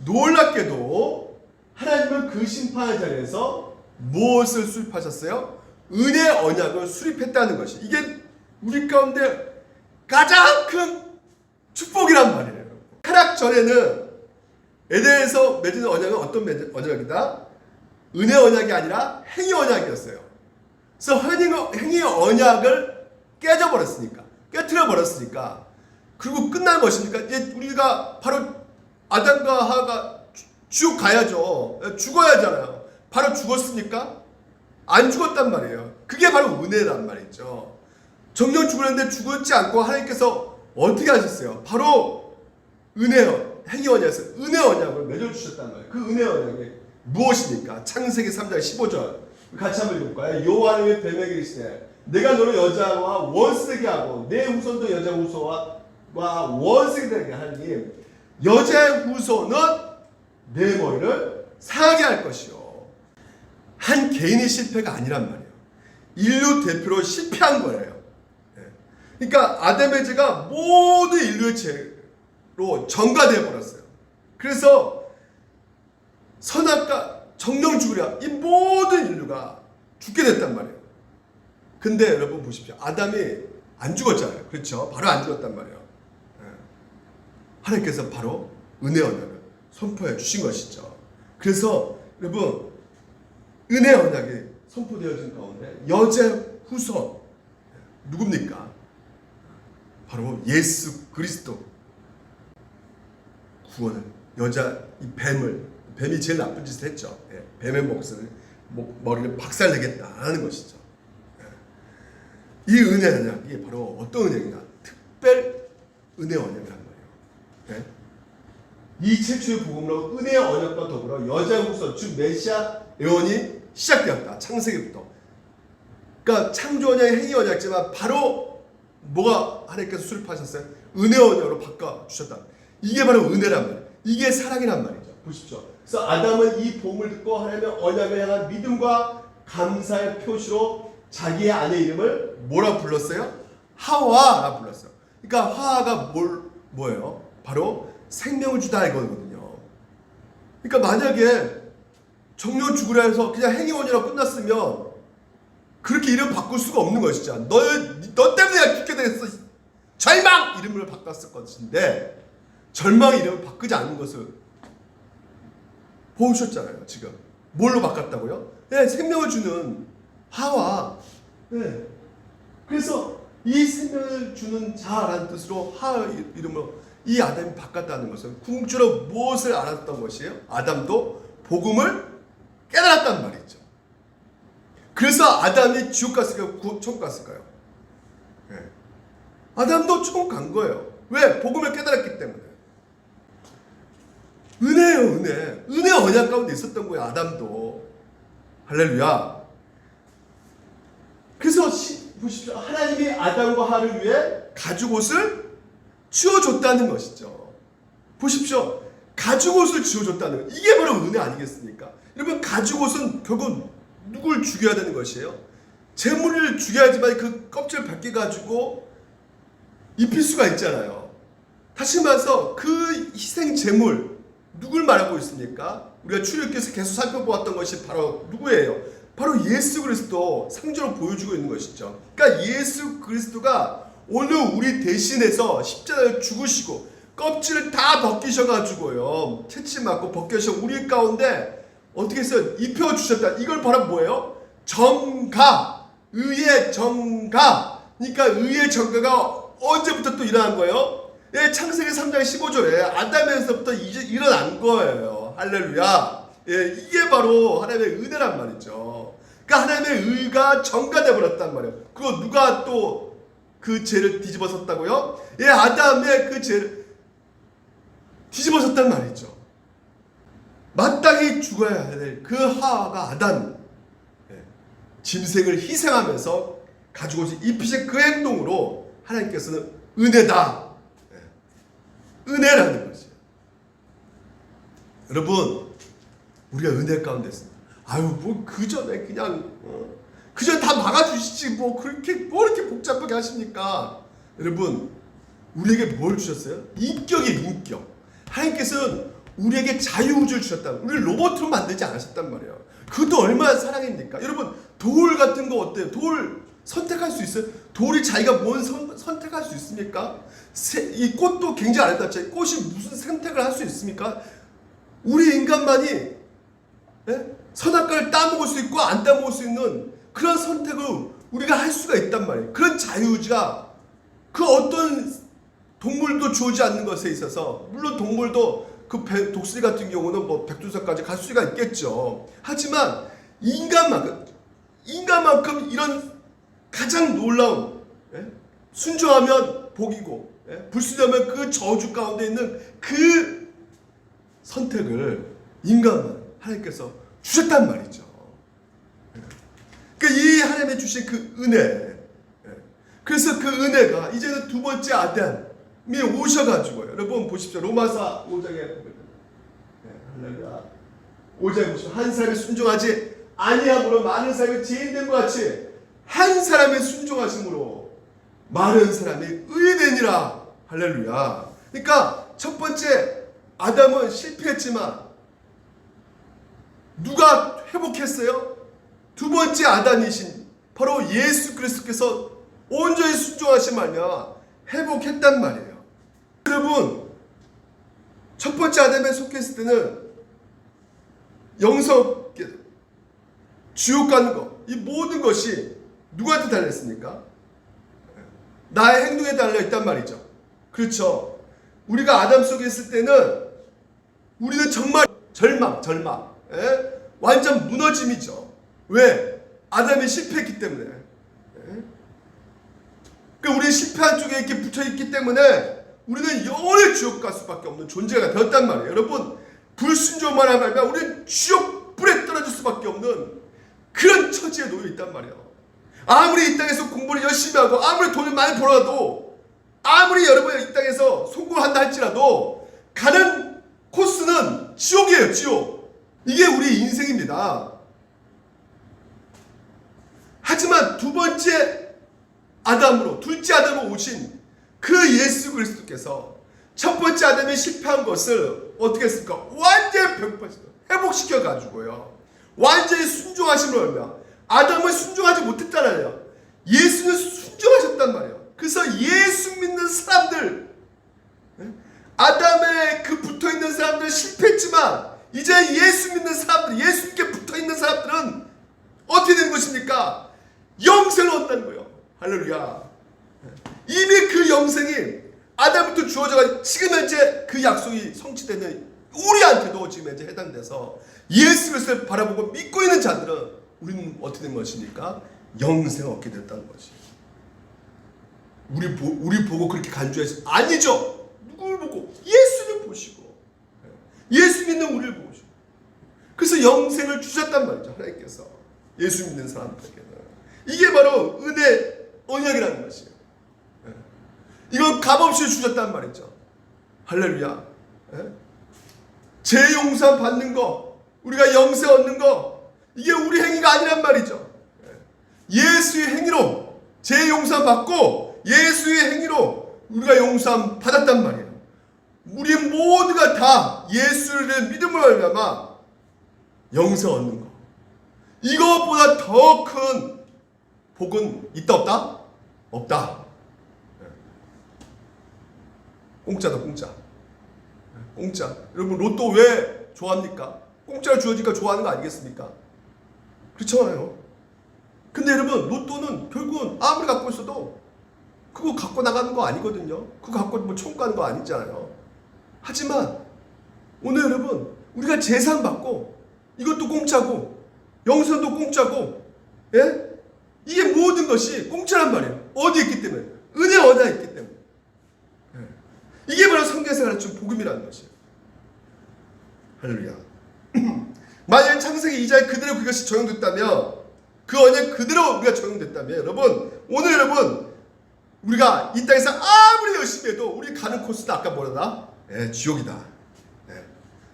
놀랍게도 하나님은 그 심판의 자리에서 무엇을 수립하셨어요? 은혜 언약을 수립했다는 것이 이게 우리 가운데 가장 큰 축복이란 말이에요. 타락 전에는 에덴에서 맺은 언약은 어떤 언약이다? 은혜 언약이 아니라 행위 언약이었어요. 그래서 행위 언약을 깨뜨려 버렸으니까 그리고 끝난 것입니까? 이제 우리가 바로 아담과 하와가 지옥 가야죠. 죽어야 하잖아요. 바로 죽었습니까? 안 죽었단 말이에요. 그게 바로 은혜란 말이죠. 정령 죽으려는데 죽었지 않고 하나님께서 어떻게 하셨어요? 바로 은혜요. 행위 언약에서 은혜 언약을 맺어주셨단 말이에요. 그 은혜 언약이 무엇입니까? 창세기 3장 15절 같이 한번 읽어볼까요? 여호와의 뱀에게 이르시되 내가 너를 여자와 원수되게 하고 내 후손도 여자 후손과 원수되게 되게 하니 여자의 후손은 내 머리를 상하게 할 것이요. 한 개인의 실패가 아니란 말이에요. 인류 대표로 실패한 거예요. 그러니까 아담의 죄가 모든 인류의 죄로 전가되어 버렸어요. 그래서 선악과 정령 죽으랴 이 모든 인류가 죽게 됐단 말이에요. 근데 여러분 보십시오. 아담이 안 죽었잖아요. 그렇죠? 바로 안 죽었단 말이에요. 하나님께서 바로 은혜 언약을 선포해 주신 것이죠. 그래서 여러분 은혜 언약이 선포되어진 가운데 여자 후손 누굽니까? 바로 예수 그리스도 구원을 여자 이 뱀이 제일 나쁜 짓을 했죠. 뱀의 머리를 박살내겠다라는 것이죠. 이 은혜 언약이 바로 어떤 은혜냐? 특별 은혜 언약이란 말이에요. 이 최초의 복음으로 은혜의 언약과 더불어 여자 후손 즉 메시아 예언이 시작되었다. 창세기부터. 그러니까 창조 언약의 행위 언약이지만 바로 뭐가 하나님께서 수립하셨어요? 은혜 언약으로 바꿔 주셨다. 이게 바로 은혜란 말이에요. 이게 사랑이란 말이죠. 보십시오. 그래서 아담은 이 복음을 듣고 하나님의 언약을 향한 믿음과 감사의 표시로 자기의 아내 이름을 뭐라 불렀어요? 하와라 불렀어요. 그러니까 하와가 뭐예요? 바로 생명을 주다 이거거든요. 그러니까 만약에 정령 죽으라 해서 그냥 행위원이라고 끝났으면 그렇게 이름 바꿀 수가 없는 것이죠. 너 때문에 죽게 되겠어. 절망! 이름을 바꿨을 것인데 절망 이름을 바꾸지 않는 것을 보셨잖아요. 지금 뭘로 바꿨다고요? 네, 생명을 주는 하와. 네. 그래서 이 생명을 주는 자라는 뜻으로 하 이름으로 이 아담이 바꿨다는 것은 궁극적으로 무엇을 알았던 것이에요? 아담도 복음을 깨달았단 말이죠. 그래서 아담이 지옥 갔을까요? 천국 갔을까요? 네. 아담도 천국 간 거예요. 왜? 복음을 깨달았기 때문에. 은혜예요, 은혜. 은혜 언약 가운데 있었던 거예요, 아담도. 할렐루야. 그래서 보십시오. 하나님이 아담과 하와를 위해 가죽옷을 치워줬다는 것이죠. 보십시오. 가죽옷을 지어줬다는 것. 이게 바로 은혜 아니겠습니까? 여러분 가죽옷은 결국 누굴 죽여야 되는 것이에요? 재물을 죽여야지만 그 껍질을 벗겨가지고 입힐 수가 있잖아요. 다시 말해서 그 희생 재물 누굴 말하고 있습니까? 우리가 출애굽기에서 계속 살펴보았던 것이 바로 누구예요? 바로 예수 그리스도 상징으로 보여주고 있는 것이죠. 그러니까 예수 그리스도가 오늘 우리 대신해서 십자가에 죽으시고 껍질을 다 벗기셔가지고요 채찍 맞고 벗겨서 우리 가운데 어떻게 해서 입혀주셨다. 이걸 바로 뭐예요? 정가. 의의 정가. 그러니까 의의 정가가 언제부터 또 일어난 거예요? 예, 창세기 3장 15절에 아담에서부터 이제 일어난 거예요. 할렐루야. 예, 이게 바로 하나님의 은혜란 말이죠. 그러니까 하나님의 의가 정가돼 버렸단 말이에요. 그거 누가 또 그 죄를 뒤집어섰다고요? 예, 아담의 그 죄를 뒤집어섰단 말이죠. 마땅히 죽어야 될 그 하와가 아담 짐승을 희생하면서 가죽옷을 입히신 그 행동으로 하나님께서는 은혜다. 은혜라는 것이에요. 여러분 우리가 은혜 가운데 있습니다. 아유 뭐 그 전에 그냥 그 전에 다 막아주시지 뭐 그렇게 뭐 이렇게 복잡하게 하십니까? 여러분 우리에게 뭘 주셨어요? 인격이에요. 인격. 하나님께서는 우리에게 자유의지를 주셨다. 우리를 로봇으로 만들지 않으셨단 말이에요. 그것도 얼마나 사랑입니까? 여러분 돌 같은 거 어때요? 돌 선택할 수 있어요? 돌이 자기가 뭔 선택할 수 있습니까? 이 꽃도 굉장히 아름답죠. 꽃이 무슨 선택을 할 수 있습니까? 우리 인간만이 선악과를 따먹을 수 있고 안 따먹을 수 있는 그런 선택을 우리가 할 수가 있단 말이에요. 그런 자유의지가 그 어떤 동물도 주어지지 않는 것에 있어서 물론 동물도 그 독수리 같은 경우는 뭐 백두산까지 갈 수가 있겠죠. 하지만 인간만큼 인간만큼 이런 가장 놀라운, 순종하면 복이고 불순종하면 그 저주 가운데 있는 그 선택을 인간만 하나님께서 주셨단 말이죠. 그러니까 이 하나님이 주신 그 은혜, 그래서 그 은혜가 이제는 두 번째 아담이 오셔가지고, 여러분 보십시오. 로마서 5장에 보면 5장에 보시면 한 사람이 순종하지 아니함으로 많은 사람이 죄인된 것 같이 한 사람의 순종하심으로 많은 사람이 의인되니라. 할렐루야. 그러니까 첫 번째 아담은 실패했지만 누가 회복했어요? 두 번째 아담이신 바로 예수 그리스도께서 온전히 순종하신 말이야 회복했단 말이에요. 여러분, 첫 번째 아담에 속했을 때는 영성, 지옥 가는 것, 이 모든 것이 누구한테 달려있습니까? 나의 행동에 달려있단 말이죠. 그렇죠. 우리가 아담 속에 있을 때는 우리는 정말 절망, 완전 무너짐이죠. 왜? 아담이 실패했기 때문에. 그러니까 우리 실패한 쪽에 이렇게 붙어있기 때문에 우리는 영원히 지옥 갈 수밖에 없는 존재가 되었단 말이에요. 여러분, 불순종만 하면 우리는 지옥 불에 떨어질 수밖에 없는 그런 처지에 놓여 있단 말이에요. 아무리 이 땅에서 공부를 열심히 하고 아무리 돈을 많이 벌어도 아무리 여러분이 이 땅에서 성공을 한다 할지라도 가는 코스는 지옥이에요. 지옥. 이게 우리 인생입니다. 하지만 두 번째 아담으로, 둘째 아담으로 오신 그 예수 그리스도께서 첫 번째 아담이 실패한 것을 어떻게 했습니까? 완전히 100% 회복시켜 가지고요, 완전히 순종하심으로 말미암아 아담은 순종하지 못했잖아요. 예수는 순종하셨단 말이에요. 그래서 예수 믿는 사람들, 아담에 그 붙어있는 사람들 실패했지만 이제 예수 믿는 사람들, 예수님께 붙어있는 사람들은 어떻게 되는 것입니까? 영생을 얻는다는 거예요. 할렐루야. 이미 그 영생이 아담부터 주어져가 지금 현재 그 약속이 성취되는 우리한테도 지금 현재 해당돼서 예수 그리스도를 바라보고 믿고 있는 자들은 우리는 어떻게 된 것입니까? 영생을 얻게 됐다는 것이. 우리 보고 그렇게 간주해서 아니죠. 누구를 보고? 예수를 보시고, 예수 믿는 우리를 보시고, 그래서 영생을 주셨단 말이죠. 하나님께서 예수 믿는 사람들에게는. 이게 바로 은혜 언약이라는 것이에요. 이건 값없이 주셨단 말이죠. 할렐루야. 죄 용서 받는 거, 우리가 영생 얻는 거, 이게 우리 행위가 아니란 말이죠. 예수의 행위로 죄 용서 받고 예수의 행위로 우리가 용서 받았단 말이에요. 우리 모두가 다 예수를 믿음으로 말미암아 영생 얻는 거, 이것보다 더 큰 복은 있다 없다? 없다. 공짜다, 공짜. 공짜. 여러분, 로또 왜 좋아합니까? 공짜로 주어지니까 좋아하는 거 아니겠습니까? 그렇잖아요. 근데 여러분, 로또는 결국은 아무리 갖고 있어도 그거 갖고 나가는 거 아니거든요. 그거 갖고 뭐 총 가는 거 아니잖아요. 하지만 오늘 여러분, 우리가 재산 받고 이것도 공짜고 영생도 공짜고, 예? 이게 모든 것이 공짜란 말이에요. 어디에 있기 때문에? 은혜 언약에 있기 때문에. 이게 바로 성경에서 가르친 복음이라는 것이에요. 할렐루야. 만약 창세기 2장에 그대로 그것이 적용됐다면, 그 언약 그대로 우리가 적용됐다면, 여러분, 오늘 여러분, 우리가 이 땅에서 아무리 열심히 해도 우리 가는 코스는 아까 뭐라다? 지옥이다.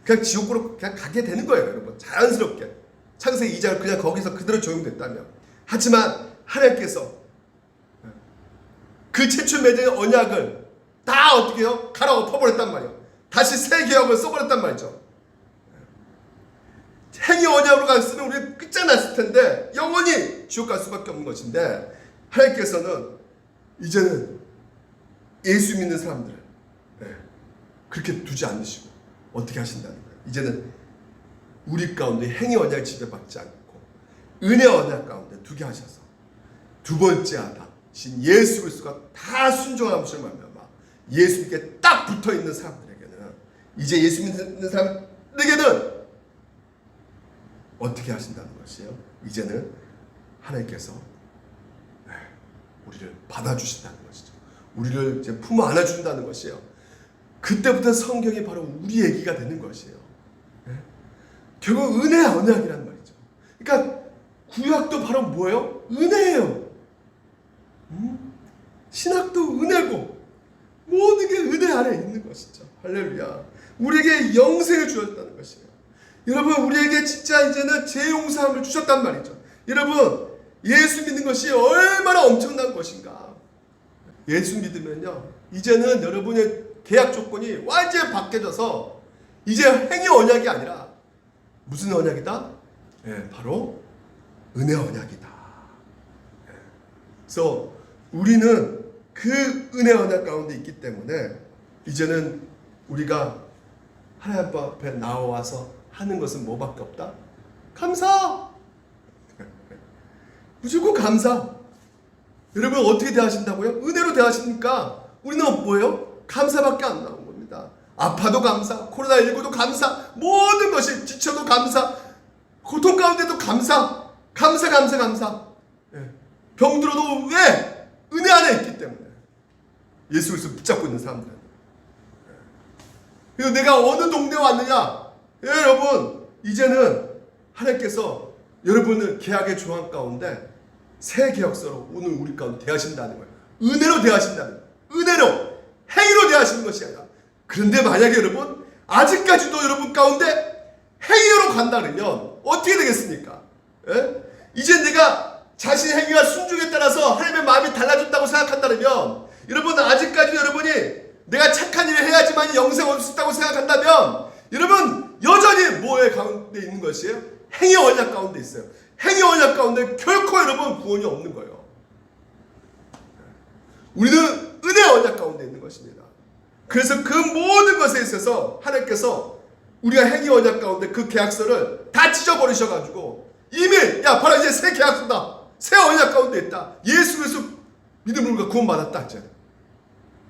그냥 지옥으로 그냥 가게 되는 거예요, 여러분. 자연스럽게. 창세기 2장을 그냥 거기서 그대로 적용됐다면. 하지만 하나님께서 그 최초 맺은 언약을 다 어떻게 해요? 갈아엎어버렸단 말이에요. 다시 새 계약을 써버렸단 말이죠. 행위 언약으로 갔으면 우리는 끝장났을 텐데 영원히 지옥 갈 수밖에 없는 것인데, 하나님께서는 이제는 예수 믿는 사람들을 그렇게 두지 않으시고 어떻게 하신다는 거예요. 이제는 우리 가운데 행위 언약을 지배받지 않고 은혜 언약 가운데 두게 하셔서 두 번째 아담이신 예수 그리스도가 다 순종하심을 말미암아 예수님께 딱 붙어있는 사람들에게는, 이제 예수 믿는 사람들에게는 어떻게 하신다는 것이에요? 이제는 하나님께서 우리를 받아주신다는 것이죠. 우리를 이제 품어 안아준다는 것이에요. 그때부터 성경이 바로 우리 얘기가 되는 것이에요. 결국 은혜야 언약이란 말이죠. 그러니까 구약도 바로 뭐예요? 은혜예요. 신학도 은혜고 모든 게 은혜 안에 있는 것이죠. 할렐루야. 우리에게 영생을 주었다는 것이에요. 여러분 우리에게 진짜 이제는 죄 용서함을 주셨단 말이죠. 여러분 예수 믿는 것이 얼마나 엄청난 것인가. 예수 믿으면요 이제는 여러분의 계약 조건이 완전히 바뀌어져서 이제 행위 언약이 아니라 무슨 언약이다? 바로 은혜 언약이다. 그래서 우리는 그 은혜 언약 가운데 있기 때문에 이제는 우리가 하나님 앞에 나와서 하는 것은 뭐밖에 없다? 감사! 무조건 감사! 여러분 어떻게 대하신다고요? 은혜로 대하십니까? 우리는 뭐예요? 감사밖에 안 나온 겁니다. 아파도 감사, 코로나19도 감사, 모든 것이 지쳐도 감사, 고통 가운데도 감사, 감사. 병들어도 왜? 은혜 안에 있기 때문에. 예수 그리스도 붙잡고 있는 사람들. 그리고 내가 어느 동네에 왔느냐? 여러분 이제는 하나님께서 여러분을 계약의 조항 가운데 새 계약서로 오늘 우리 가운데 대하신다는 거예요. 은혜로 대하신다는 거예요. 은혜로 행위로 대하시는 것이 아니라. 그런데 만약에 여러분 아직까지도 여러분 가운데 행위로 간다 그러면 어떻게 되겠습니까? 이제 내가 자신의 행위와 순종에 따라서 하나님의 마음이 달라졌다고 생각한다면 여러분 아직까지 여러분이 내가 착한 일을 해야지만 영생 얻을 수 있다고 생각한다면 여러분 여전히 뭐의 가운데 있는 것이에요? 행위 언약 가운데 있어요. 행위 언약 가운데 결코 여러분 구원이 없는 거예요. 우리는 은혜 언약 가운데 있는 것입니다. 그래서 그 모든 것에 있어서 하나님께서 우리가 행위 언약 가운데 그 계약서를 다 찢어버리셔가지고 이미 바로 이제 새 계약서다. 새 언약 가운데 있다. 예수 그리스도 믿음으로 우리가 구원받았다. 이제.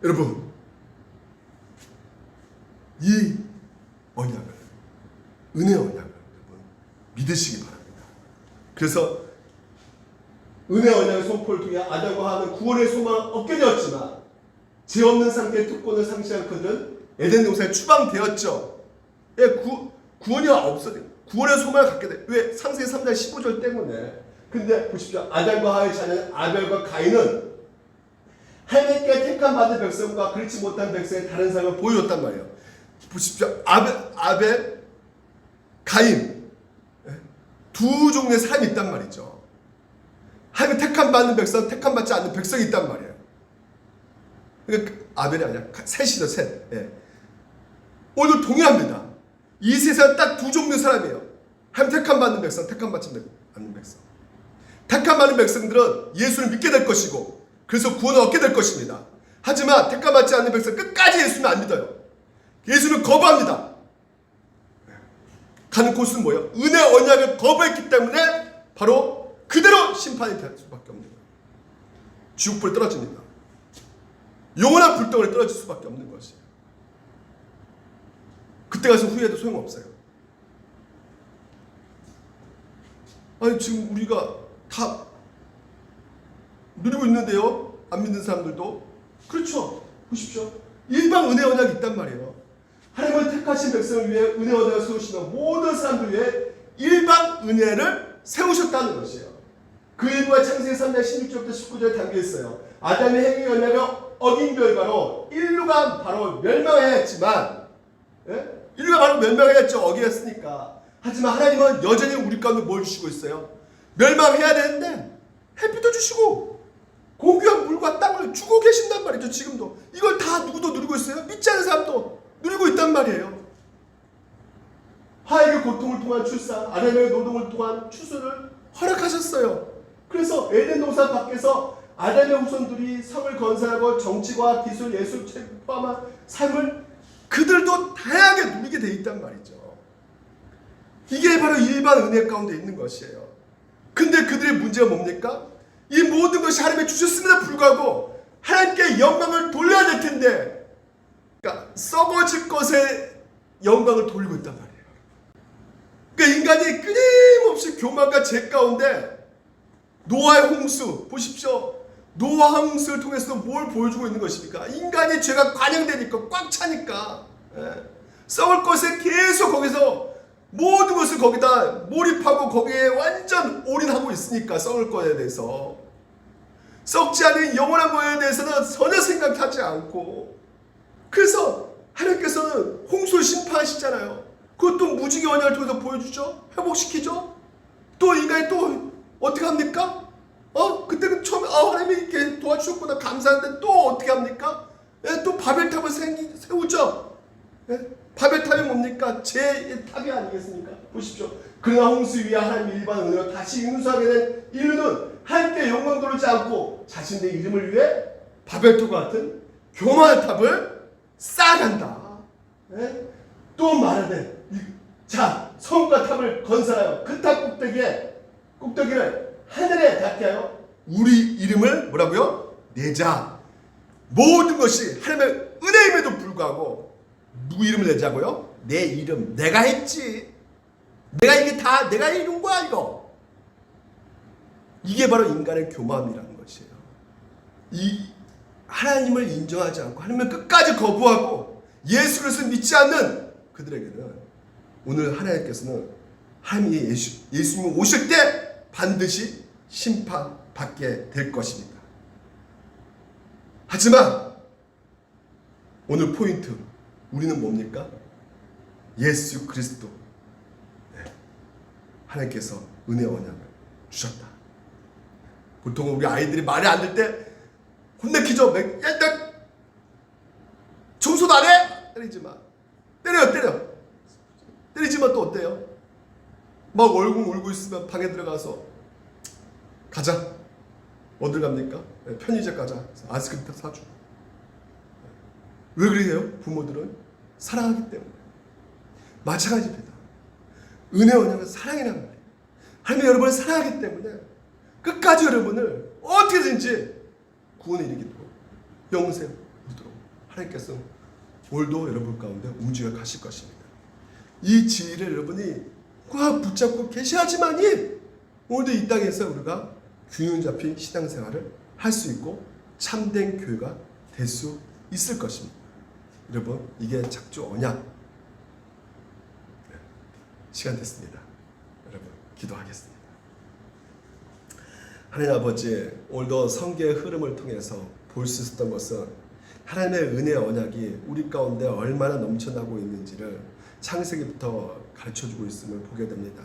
여러분 이 언약을 은혜 언약을 여러분 믿으시기 바랍니다. 그래서 은혜 언약의 선포를 통해 아담과 하와는 구원의 소망을 얻게 되었지만 죄 없는 상태의 특권을 상실한 그들은 에덴 동산에 추방되었죠. 구원이 없어요. 구원의 소망을 갖게 돼. 왜? 창세기 3장 15절 때문에. 근데 보십시오. 아담과 하와의 자녀 아벨과 가인은 하나님께 택함 받은 백성과 그렇지 못한 백성의 다른 삶을 보여줬단 말이에요. 보십시오. 아벨, 가인 두 종류의 삶이 있단 말이죠. 하나님 택함 받는 백성, 택함 받지 않는 백성이 있단 말이에요. 그러니까 아벨이 아니라 셋이죠, 셋. 오늘 동일합니다. 이 세상 딱 두 종류의 사람이에요. 하나님 택함 받는 백성, 택함 받지 않는 백성. 택함 받는 백성들은 예수를 믿게 될 것이고 그래서 구원을 얻게 될 것입니다. 하지만 택함 받지 않는 백성 끝까지 예수는 안 믿어요. 예수는 거부합니다. 가는 곳은 뭐예요? 은혜 언약을 거부했기 때문에 바로 그대로 심판이 될 수밖에 없는 거예요. 지옥불에 떨어집니다. 영원한 불덩어리에 떨어질 수밖에 없는 것이에요. 그때 가서 후회해도 소용없어요. 아니 지금 우리가 다 누리고 있는데요. 안 믿는 사람들도. 그렇죠. 보십시오. 일반 은혜 언약이 있단 말이에요. 하나님은 택하신 백성을 위해 은혜 언약을 세우시며 모든 사람들 위해 일반 은혜를 세우셨다는 것이에요. 그 일부가 창세기 3장 16절부터 19절에 담겨 있어요. 아담의 행위 언약을 어긴 결과로 인류가 바로 멸망해야 했지만 인류가 바로 멸망해야 했죠. 어기했으니까. 하지만 하나님은 여전히 우리 가운데 뭘 주시고 있어요? 멸망해야 되는데 햇빛도 주시고 공기와 물과 땅을 주고 계신단 말이죠. 지금도. 이걸 다 누구도 누리고 있어요? 믿지 않는 사람도 누리고 있단 말이에요. 하에게 고통을 통한 출산, 아담에게 노동을 통한 추수를 허락하셨어요. 그래서 에덴 동산 밖에서 아담의 후손들이 성을 건설하고 정치과 기술, 예술, 책 포함한 삶을 그들도 다양하게 누리게 돼 있단 말이죠. 이게 바로 일반 은혜 가운데 있는 것이에요. 근데 그들의 문제가 뭡니까? 이 모든 것이 하나님이 주셨음에도 불구하고 하나님께 영광을 돌려야 될 텐데, 그러니까 썩어질 것에 영광을 돌리고 있단 말이에요. 그러니까 인간이 끊임없이 교만과 죄 가운데 노아의 홍수 보십시오. 노아 홍수를 통해서 뭘 보여주고 있는 것입니까? 인간의 죄가 관영되니까 꽉 차니까 썩을 것에 계속 거기서 모든 것을 거기다 몰입하고 거기에 완전 올인하고 있으니까 썩을 것에 대해서 썩지 않은 영원한 것에 대해서는 전혀 생각하지 않고 그래서 하나님께서는 홍수를 심판하시잖아요. 그것도 무지개 언약을 통해서 보여주죠. 회복시키죠. 또 인간이 또 어떻게 합니까? 그때는 처음에 하나님이 이렇게 도와주셨구나 감사한데 또 어떻게 합니까? 또 바벨탑을 세우죠. 바벨탑이 뭡니까? 제 탑이 아니겠습니까? 보십시오. 그러나 홍수 위에 하나님의 일반 은혜로 다시 인수하게 된 인류는 하나님께 영광 돌리지 않고 자신의 이름을 위해 바벨탑과 같은 교만한 탑을 쌓아간다. 또 말하되 자 성과 탑을 건설하여 그 탑 꼭대기를 하늘에 닿게 하여 우리 이름을 뭐라고요? 내자. 모든 것이 하나님의 은혜임에도 불구하고 누구 이름을 내자고요? 내 이름 내가 했지. 내가 이게 다 내가 이룬 거야 이거. 이게 바로 인간의 교만이라는 것이에요. 이 하나님을 인정하지 않고 하나님을 끝까지 거부하고 예수 그리스도를 믿지 않는 그들에게는 오늘 하나님께서는 하나님이 예수님이 오실 때 반드시 심판받게 될 것입니다. 하지만 오늘 포인트 우리는 뭡니까? 예수 그리스도 하나님께서 은혜 언약을 주셨다. 보통 우리 아이들이 말이 안 될 때 혼내키죠. 일단 청소도 안 해? 때리지 마. 때리지만 또 어때요? 막 얼굴 울고 있으면 방에 들어가서 가자. 어딜 갑니까? 편의점 가자. 아이스크림 딱 사주고. 왜 그래요? 부모들은 사랑하기 때문에. 마찬가지입니다. 은혜 언약은 사랑이란 말이에요. 하나님 여러분을 사랑하기 때문에 끝까지 여러분을 어떻게든지 구원에 이르도록 영생 이르도록 하나님께서 오늘도 여러분 가운데 움직여 가실 것입니다. 이 진리를 여러분이 꽉 붙잡고 계셔야지만이 오늘도 이 땅에서 우리가 균형 잡힌 신앙생활을 할 수 있고 참된 교회가 될 수 있을 것입니다. 여러분 이게 작주 언약 시간 됐습니다. 여러분 기도하겠습니다. 하나님 아버지 오늘도 성경의 흐름을 통해서 볼 수 있었던 것은 하나님의 은혜 언약이 우리 가운데 얼마나 넘쳐나고 있는지를 창세기부터 가르쳐주고 있음을 보게 됩니다.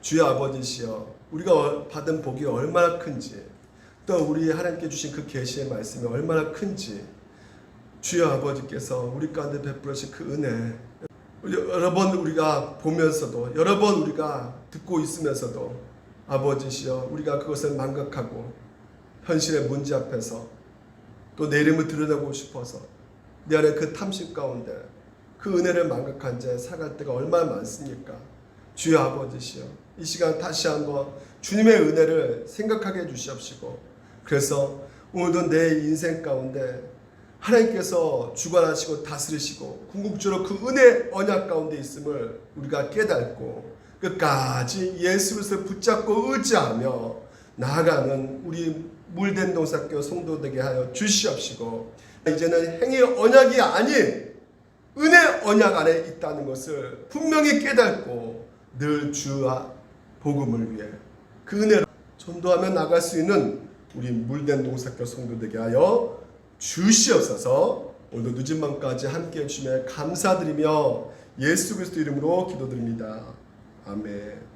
주여 아버지시여 우리가 받은 복이 얼마나 큰지 또 우리 하나님께 주신 그 계시의 말씀이 얼마나 큰지 주여 아버지께서 우리 가운데 베풀으신 그 은혜 여러 번 우리가 보면서도 여러 번 우리가 듣고 있으면서도 아버지시여 우리가 그것을 망각하고 현실의 문제 앞에서 또 내 이름을 드러내고 싶어서 내 안에 그 탐심 가운데 그 은혜를 망각한 채 살아갈 때가 얼마나 많습니까? 주여 아버지시여 이 시간 다시 한번 주님의 은혜를 생각하게 해주시옵시고 그래서 오늘도 내 인생 가운데 하나님께서 주관하시고 다스리시고 궁극적으로 그 은혜 언약 가운데 있음을 우리가 깨닫고 끝까지 예수 그리스도를 붙잡고 의지하며 나아가는 우리 물된 동사교 성도되게 하여 주시옵시고 이제는 행위 언약이 아닌 은혜 언약 안에 있다는 것을 분명히 깨닫고 늘 주와 복음을 위해 그 은혜로 전도하며 나갈 수 있는 우리 물된 동사교 성도되게 하여 주시옵소서. 오늘도 늦은 밤까지 함께해 주시며 감사드리며 예수 그리스도 이름으로 기도드립니다. 아멘.